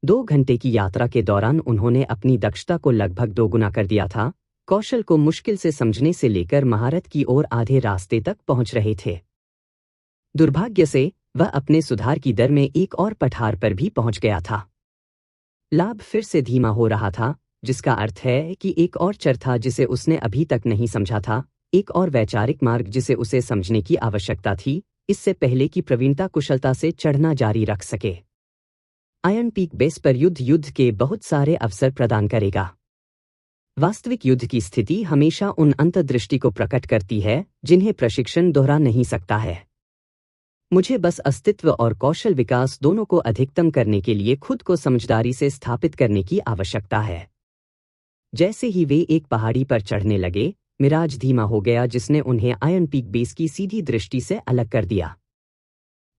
2 घंटे की यात्रा के दौरान उन्होंने अपनी दक्षता को लगभग 2 गुना कर दिया था, कौशल को मुश्किल से समझने से लेकर महारत की ओर आधे रास्ते तक पहुंच रहे थे। दुर्भाग्य से वह अपने सुधार की दर में एक और पठार पर भी पहुंच गया था। लाभ फिर से धीमा हो रहा था, जिसका अर्थ है कि एक और चर था जिसे उसने अभी तक नहीं समझा था, एक और वैचारिक मार्ग जिसे उसे समझने की आवश्यकता थी, इससे पहले कि प्रवीणता कुशलता से चढ़ना जारी रख सके। आयरन पीक बेस पर युद्ध के बहुत सारे अवसर प्रदान करेगा। वास्तविक युद्ध की स्थिति हमेशा उन अंतर्दृष्टि को प्रकट करती है जिन्हें प्रशिक्षण दोहरा नहीं सकता है। मुझे बस अस्तित्व और कौशल विकास दोनों को अधिकतम करने के लिए खुद को समझदारी से स्थापित करने की आवश्यकता है। जैसे ही वे एक पहाड़ी पर चढ़ने लगे, मिराज धीमा हो गया जिसने उन्हें आयरन पीक बेस की सीधी दृष्टि से अलग कर दिया।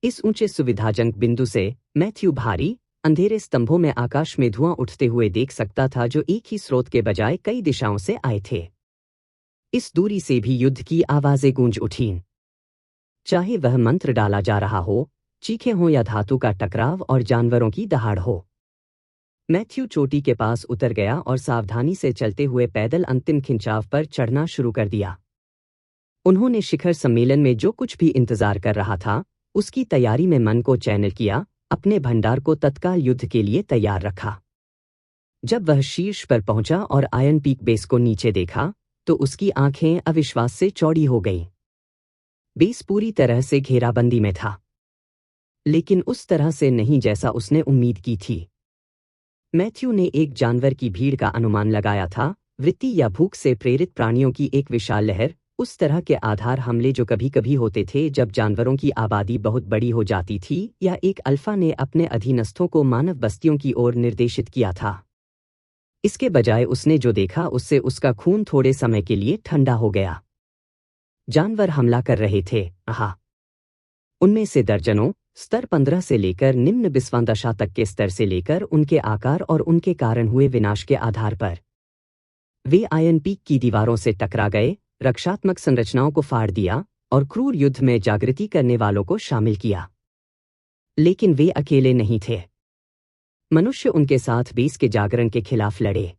इस ऊंचे सुविधाजनक बिंदु से मैथ्यू भारी, अंधेरे स्तंभों में आकाश में धुआं उठते हुए देख सकता था जो एक ही स्रोत के बजाय कई दिशाओं से आए थे। इस दूरी से भी युद्ध की आवाजें गूंज उठीं। चाहे वह मंत्र डाला जा रहा हो, चीखे हों या धातु का टकराव और जानवरों की दहाड़ हो। मैथ्यू चोटी के पास उतर गया और सावधानी से चलते हुए पैदल अंतिम खिंचाव पर चढ़ना शुरू कर दिया। उन्होंने शिखर सम्मेलन में जो कुछ भी इंतजार कर रहा था, उसकी तैयारी में मन को चैनल किया, अपने भंडार को तत्काल युद्ध के लिए तैयार रखा। जब वह शीर्ष पर पहुंचा और आयरन पीक बेस को नीचे देखा, तो उसकी आंखें अविश्वास से चौड़ी हो गईं। बेस पूरी तरह से घेराबंदी में था, लेकिन उस तरह से नहीं जैसा उसने उम्मीद की थी। मैथ्यू ने एक जानवर की भीड़ का अनुमान लगाया था, वृत्ति या भूख से प्रेरित प्राणियों की एक विशाल लहर, उस तरह के आधार हमले जो कभी कभी होते थे जब जानवरों की आबादी बहुत बड़ी हो जाती थी या एक अल्फा ने अपने अधीनस्थों को मानव बस्तियों की ओर निर्देशित किया था। इसके बजाय उसने जो देखा उससे उसका खून थोड़े समय के लिए ठंडा हो गया। जानवर हमला कर रहे थे, उनमें से दर्जनों, स्तर 15 से लेकर निम्न विश्वादशा तक के स्तर से लेकर उनके आकार और उनके कारण हुए विनाश के आधार पर। वे आयरन पीक की दीवारों से टकरा गए, रक्षात्मक संरचनाओं को फाड़ दिया और क्रूर युद्ध में जागृति करने वालों को शामिल किया। लेकिन वे अकेले नहीं थे। मनुष्य उनके साथ बेस के जागरण के खिलाफ लड़े।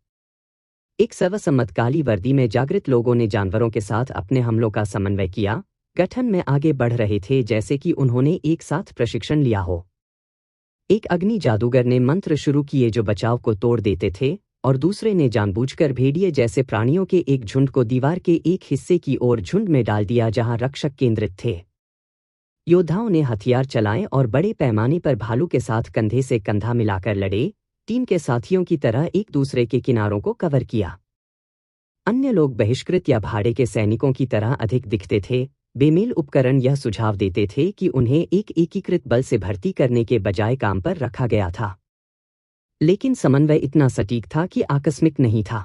एक सर्वसम्मत काली वर्दी में जागृत लोगों ने जानवरों के साथ अपने हमलों का समन्वय किया, गठन में आगे बढ़ रहे थे जैसे कि उन्होंने एक साथ प्रशिक्षण लिया हो। एक अग्नि जादूगर ने मंत्र शुरू किए जो बचाव को तोड़ देते थे, और दूसरे ने जानबूझकर भेड़िए जैसे प्राणियों के एक झुंड को दीवार के एक हिस्से की ओर झुंड में डाल दिया जहां रक्षक केंद्रित थे। योद्धाओं ने हथियार चलाए और बड़े पैमाने पर भालू के साथ कंधे से कंधा मिलाकर लड़े, टीम के साथियों की तरह एक दूसरे के किनारों को कवर किया। अन्य लोग बहिष्कृत या भाड़े के सैनिकों की तरह अधिक दिखते थे। बेमेल उपकरण यह सुझाव देते थे कि उन्हें एक एकीकृत बल से भर्ती करने के बजाय काम पर रखा गया था। लेकिन समन्वय इतना सटीक था कि आकस्मिक नहीं था।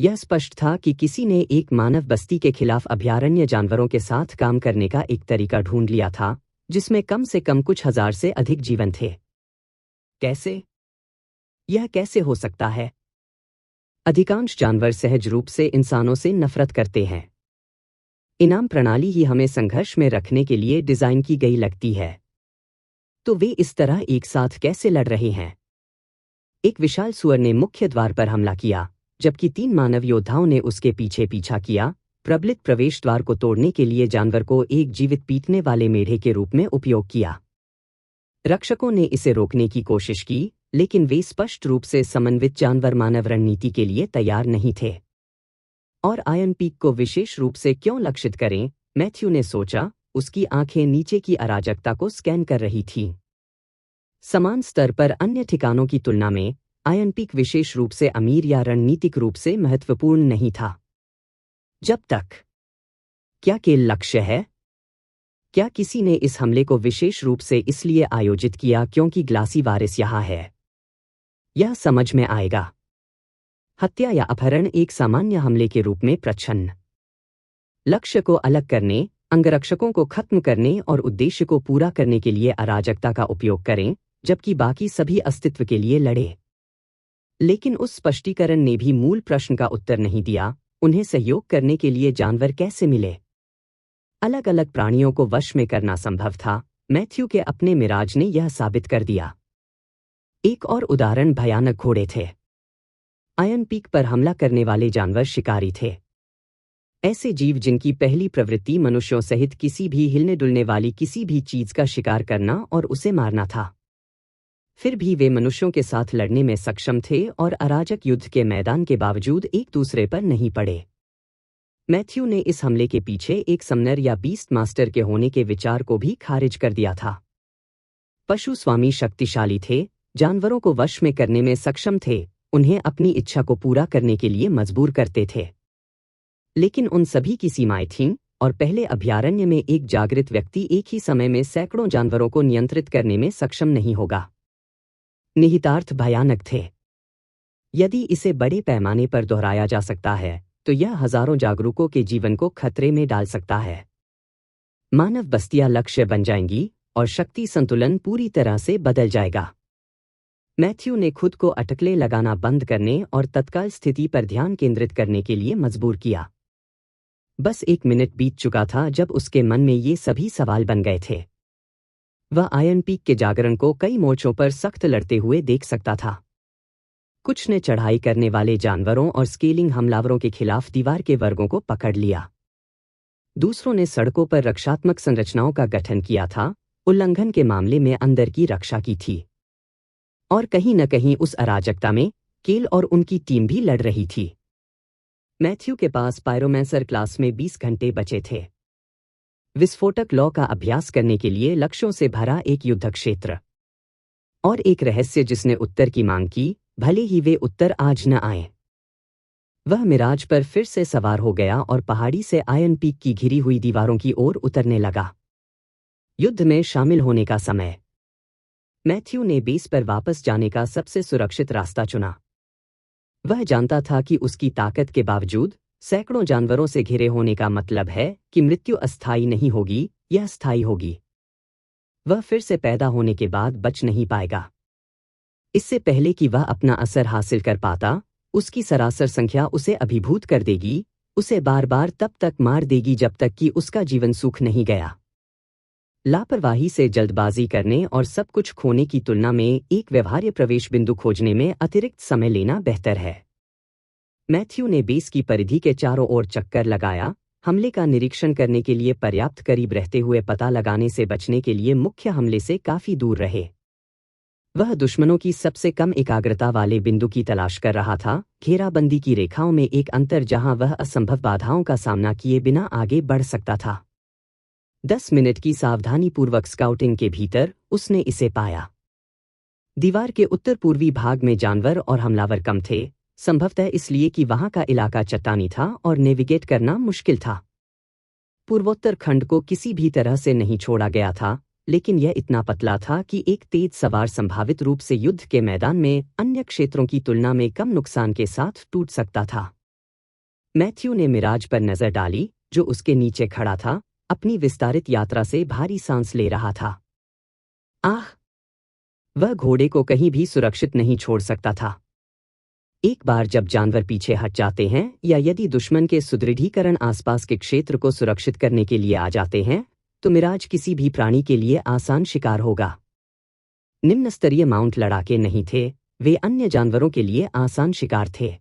यह स्पष्ट था कि किसी ने एक मानव बस्ती के खिलाफ अभयारण्य जानवरों के साथ काम करने का एक तरीका ढूंढ लिया था, जिसमें कम से कम कुछ हजार से अधिक जीवन थे। कैसे? यह कैसे हो सकता है? अधिकांश जानवर सहज रूप से इंसानों से नफरत करते हैं। इनाम प्रणाली ही हमें संघर्ष में रखने के लिए डिजाइन की गई लगती है। तो वे इस तरह एक साथ कैसे लड़ रहे हैं? एक विशाल सुअर ने मुख्य द्वार पर हमला किया, जबकि 3 मानव योद्धाओं ने उसके पीछे पीछा किया, प्रबलित प्रवेश द्वार को तोड़ने के लिए जानवर को एक जीवित पीटने वाले मेढ़े के रूप में उपयोग किया। रक्षकों ने इसे रोकने की कोशिश की, लेकिन वे स्पष्ट रूप से समन्वित जानवर मानव रणनीति के लिए तैयार नहीं थे। और आयरन पीक को विशेष रूप से क्यों लक्षित करें? मैथ्यू ने सोचा, उसकी आंखें नीचे की अराजकता को स्कैन कर रही थीं। समान स्तर पर अन्य ठिकानों की तुलना में आयरन पीक विशेष रूप से अमीर या रणनीतिक रूप से महत्वपूर्ण नहीं था। जब तक क्या केवल लक्ष्य है? क्या किसी ने इस हमले को विशेष रूप से इसलिए आयोजित किया क्योंकि ग्लासी वारिस यहाँ है? यह समझ में आएगा। हत्या या अपहरण एक सामान्य हमले के रूप में प्रच्छन्न। लक्ष्य को अलग करने, अंगरक्षकों को खत्म करने और उद्देश्य को पूरा करने के लिए अराजकता का उपयोग करें, जबकि बाकी सभी अस्तित्व के लिए लड़े। लेकिन उस स्पष्टीकरण ने भी मूल प्रश्न का उत्तर नहीं दिया, उन्हें सहयोग करने के लिए जानवर कैसे मिले? अलग अलग प्राणियों को वश में करना संभव था। मैथ्यू के अपने मिराज ने यह साबित कर दिया। एक और उदाहरण भयानक घोड़े थे। आयरन पीक पर हमला करने वाले जानवर शिकारी थे। ऐसे जीव जिनकी पहली प्रवृत्ति मनुष्यों सहित किसी भी हिलने डुलने वाली किसी भी चीज का शिकार करना और उसे मारना था। फिर भी वे मनुष्यों के साथ लड़ने में सक्षम थे और अराजक युद्ध के मैदान के बावजूद एक दूसरे पर नहीं पड़े। मैथ्यू ने इस हमले के पीछे एक समनर या बीस्ट मास्टर के होने के विचार को भी खारिज कर दिया था। पशु स्वामी शक्तिशाली थे, जानवरों को वश में करने में सक्षम थे, उन्हें अपनी इच्छा को पूरा करने के लिए मजबूर करते थे। लेकिन उन सभी की सीमाएं थीं, और पहले अभयारण्य में एक जागृत व्यक्ति एक ही समय में सैकड़ों जानवरों को नियंत्रित करने में सक्षम नहीं होगा। निहितार्थ भयानक थे। यदि इसे बड़े पैमाने पर दोहराया जा सकता है, तो यह हजारों जागरूकों के जीवन को खतरे में डाल सकता है। मानव बस्तियां लक्ष्य बन जाएंगी और शक्ति संतुलन पूरी तरह से बदल जाएगा। मैथ्यू ने खुद को अटकलें लगाना बंद करने और तत्काल स्थिति पर ध्यान केंद्रित करने के लिए मजबूर किया। बस 1 मिनट बीत चुका था जब उसके मन में ये सभी सवाल बन गए थे। वह आयरन पीक के जागरण को कई मोर्चों पर सख्त लड़ते हुए देख सकता था। कुछ ने चढ़ाई करने वाले जानवरों और स्केलिंग हमलावरों के खिलाफ दीवार के वर्गों को पकड़ लिया। दूसरों ने सड़कों पर रक्षात्मक संरचनाओं का गठन किया था, उल्लंघन के मामले में अंदर की रक्षा की थी। और कहीं न कहीं उस अराजकता में केल और उनकी टीम भी लड़ रही थी। मैथ्यू के पास पायरोमैंसर क्लास में 20 घंटे बचे थे। विस्फोटक लॉ का अभ्यास करने के लिए लक्ष्यों से भरा एक युद्ध क्षेत्र। और एक रहस्य जिसने उत्तर की मांग की, भले ही वे उत्तर आज न आए। वह मिराज पर फिर से सवार हो गया और पहाड़ी से आयरन पीक की घिरी हुई दीवारों की ओर उतरने लगा। युद्ध में शामिल होने का समय। मैथ्यू ने बेस पर वापस जाने का सबसे सुरक्षित रास्ता चुना। वह जानता था कि उसकी ताकत के बावजूद सैकड़ों जानवरों से घिरे होने का मतलब है कि मृत्यु अस्थायी नहीं होगी, यह स्थायी होगी। वह फिर से पैदा होने के बाद बच नहीं पाएगा। इससे पहले कि वह अपना असर हासिल कर पाता, उसकी सरासर संख्या उसे अभिभूत कर देगी, उसे बार बार तब तक मार देगी जब तक कि उसका जीवन सूख नहीं गया। लापरवाही से जल्दबाजी करने और सब कुछ खोने की तुलना में एक व्यवहार्य प्रवेश बिंदु खोजने में अतिरिक्त समय लेना बेहतर है। मैथ्यू ने बेस की परिधि के चारों ओर चक्कर लगाया, हमले का निरीक्षण करने के लिए पर्याप्त करीब रहते हुए पता लगाने से बचने के लिए मुख्य हमले से काफी दूर रहे। वह दुश्मनों की सबसे कम एकाग्रता वाले बिंदु की तलाश कर रहा था, घेराबंदी की रेखाओं में एक अंतर जहां वह असंभव बाधाओं का सामना किए बिना आगे बढ़ सकता था। 10 मिनट की सावधानीपूर्वक स्काउटिंग के भीतर उसने इसे पाया। दीवार के उत्तर पूर्वी भाग में जानवर और हमलावर कम थे, संभवतः इसलिए कि वहां का इलाका चट्टानी था और नेविगेट करना मुश्किल था। पूर्वोत्तर खंड को किसी भी तरह से नहीं छोड़ा गया था, लेकिन यह इतना पतला था कि एक तेज सवार संभावित रूप से युद्ध के मैदान में अन्य क्षेत्रों की तुलना में कम नुकसान के साथ टूट सकता था। मैथ्यू ने मिराज पर नजर डाली, जो उसके नीचे खड़ा था, अपनी विस्तारित यात्रा से भारी सांस ले रहा था। आह! वह घोड़े को कहीं भी सुरक्षित नहीं छोड़ सकता था। एक बार जब जानवर पीछे हट जाते हैं या यदि दुश्मन के सुदृढ़ीकरण आसपास के क्षेत्र को सुरक्षित करने के लिए आ जाते हैं, तो मिराज किसी भी प्राणी के लिए आसान शिकार होगा। निम्न स्तरीय माउंट लड़ाके नहीं थे, वे अन्य जानवरों के लिए आसान शिकार थे।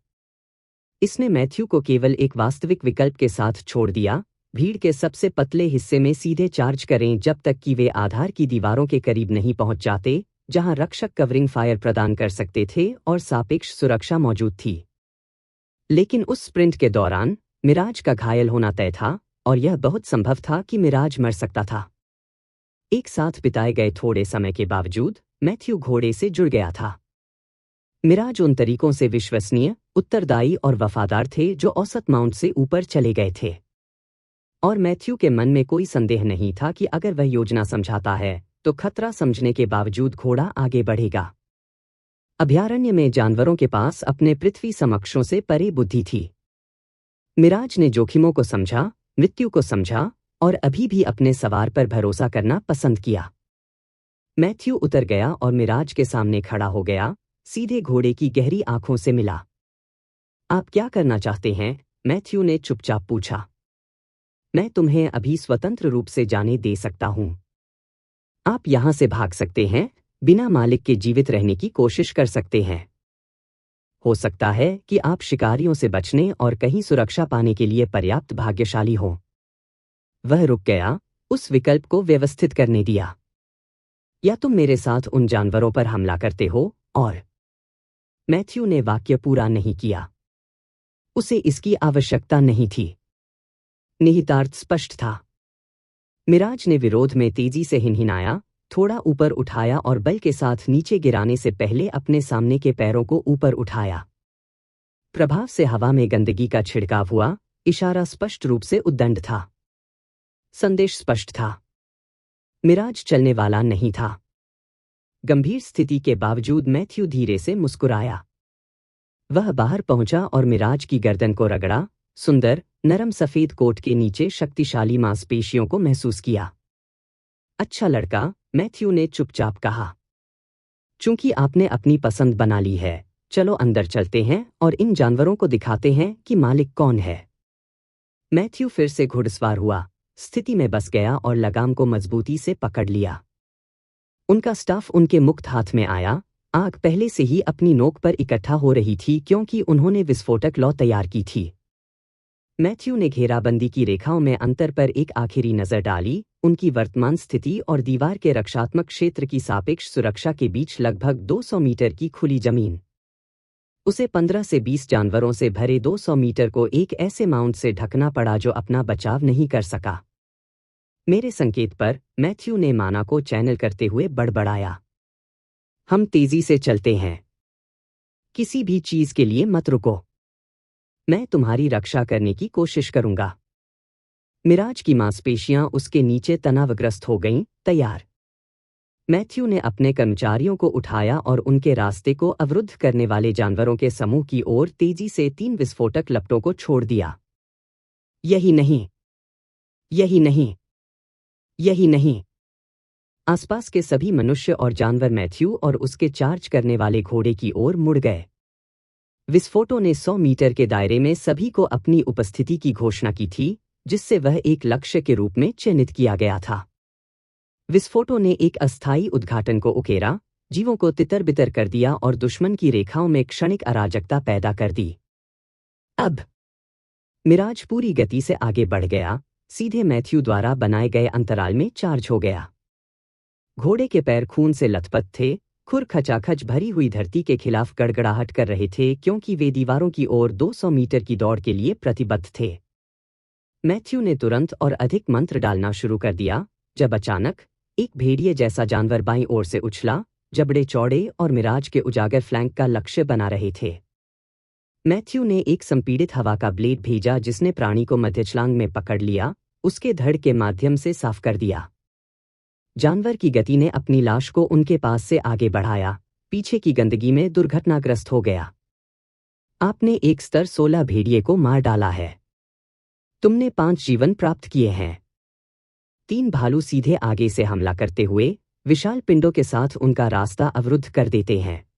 इसने मैथ्यू को केवल एक वास्तविक विकल्प के साथ छोड़ दिया, भीड़ के सबसे पतले हिस्से में सीधे चार्ज करें जब तक कि वे आधार की दीवारों के करीब नहीं पहुंच जाते, जहां रक्षक कवरिंग फायर प्रदान कर सकते थे और सापेक्ष सुरक्षा मौजूद थी। लेकिन उस स्प्रिंट के दौरान मिराज का घायल होना तय था और यह बहुत संभव था कि मिराज मर सकता था। एक साथ बिताए गए थोड़े समय के बावजूद मैथ्यू घोड़े से जुड़ गया था। मिराज उन तरीकों से विश्वसनीय, उत्तरदायी और वफादार थे जो औसत माउंट से ऊपर चले गए थे। और मैथ्यू के मन में कोई संदेह नहीं था कि अगर वह योजना समझाता है तो खतरा समझने के बावजूद घोड़ा आगे बढ़ेगा। अभयारण्य में जानवरों के पास अपने पृथ्वी समक्षों से परे बुद्धि थी। मिराज ने जोखिमों को समझा, मृत्यु को समझा और अभी भी अपने सवार पर भरोसा करना पसंद किया। मैथ्यू उतर गया और मिराज के सामने खड़ा हो गया, सीधे घोड़े की गहरी आंखों से मिला। आप क्या करना चाहते हैं? मैथ्यू ने चुपचाप पूछा। मैं तुम्हें अभी स्वतंत्र रूप से जाने दे सकता हूं। आप यहां से भाग सकते हैं, बिना मालिक के जीवित रहने की कोशिश कर सकते हैं। हो सकता है कि आप शिकारियों से बचने और कहीं सुरक्षा पाने के लिए पर्याप्त भाग्यशाली हो। वह रुक गया, उस विकल्प को व्यवस्थित करने दिया। या तुम मेरे साथ उन जानवरों पर हमला करते हो और मैथ्यू ने वाक्य पूरा नहीं किया। उसे इसकी आवश्यकता नहीं थी। निहितार्थ स्पष्ट था। मिराज ने विरोध में तेजी से हिनहिनाया, थोड़ा ऊपर उठाया और बल के साथ नीचे गिराने से पहले अपने सामने के पैरों को ऊपर उठाया। प्रभाव से हवा में गंदगी का छिड़काव हुआ, इशारा स्पष्ट रूप से उद्दंड था। संदेश स्पष्ट था। मिराज चलने वाला नहीं था। गंभीर स्थिति के बावजूद मैथ्यू धीरे से मुस्कुराया। वह बाहर पहुंचा और मिराज की गर्दन को रगड़ा, सुंदर, नरम सफेद कोट के नीचे शक्तिशाली मांसपेशियों को महसूस किया। अच्छा लड़का, मैथ्यू ने चुपचाप कहा। चूंकि आपने अपनी पसंद बना ली है, चलो अंदर चलते हैं और इन जानवरों को दिखाते हैं कि मालिक कौन है। मैथ्यू फिर से घुड़सवार हुआ, स्थिति में बस गया और लगाम को मजबूती से पकड़ लिया। उनका स्टाफ उनके मुक्त हाथ में आया। आग पहले से ही अपनी नोक पर इकट्ठा हो रही थी क्योंकि उन्होंने विस्फोटक लौ तैयार की थी। मैथ्यू ने घेराबंदी की रेखाओं में अंतर पर एक आखिरी नजर डाली, उनकी वर्तमान स्थिति और दीवार के रक्षात्मक क्षेत्र की सापेक्ष सुरक्षा के बीच लगभग 200 मीटर की खुली जमीन। उसे 15 से 20 जानवरों से भरे 200 मीटर को एक ऐसे माउंट से ढकना पड़ा जो अपना बचाव नहीं कर सका। मेरे संकेत पर मैथ्यू ने माना को चैनल करते हुए बड़बड़ाया, हम तेजी से चलते हैं। किसी भी चीज के लिए मत रुको। मैं तुम्हारी रक्षा करने की कोशिश करूंगा। मिराज की मांसपेशियां उसके नीचे तनावग्रस्त हो गईं, तैयार। मैथ्यू ने अपने कर्मचारियों को उठाया और उनके रास्ते को अवरुद्ध करने वाले जानवरों के समूह की ओर तेजी से 3 विस्फोटक लपटों को छोड़ दिया। यही नहीं, यही नहीं, यही नहीं। आसपास के सभी मनुष्य और जानवर मैथ्यू और उसके चार्ज करने वाले घोड़े की ओर मुड़ गए। विस्फोटों ने 100 मीटर के दायरे में सभी को अपनी उपस्थिति की घोषणा की थी, जिससे वह एक लक्ष्य के रूप में चिन्हित किया गया था। विस्फोटों ने एक अस्थायी उद्घाटन को उकेरा, जीवों को तितर-बितर कर दिया और दुश्मन की रेखाओं में क्षणिक अराजकता पैदा कर दी। अब मिराज पूरी गति से आगे बढ़ गया, सीधे मैथ्यू द्वारा बनाए गए अंतराल में चार्ज हो गया। घोड़े के पैर खून से लथपथ थे, खुर खचाखच भरी हुई धरती के खिलाफ गड़गड़ाहट कर रहे थे क्योंकि वे दीवारों की ओर 200 मीटर की दौड़ के लिए प्रतिबद्ध थे। मैथ्यू ने तुरंत और अधिक मंत्र डालना शुरू कर दिया, जब अचानक एक भेड़िए जैसा जानवर बाईं ओर से उछला, जबड़े चौड़े और मिराज के उजागर फ्लैंक का लक्ष्य बना रहे थे। मैथ्यू ने एक संपीड़ित हवा का ब्लेड भेजा जिसने प्राणी को मध्यछलांग में पकड़ लिया, उसके धड़ के माध्यम से साफ कर दिया। जानवर की गति ने अपनी लाश को उनके पास से आगे बढ़ाया, पीछे की गंदगी में दुर्घटनाग्रस्त हो गया। आपने एक स्तर 16 भेड़िए को मार डाला है। तुमने 5 जीवन प्राप्त किए हैं। 3 भालू सीधे आगे से हमला करते हुए विशाल पिंडों के साथ उनका रास्ता अवरुद्ध कर देते हैं।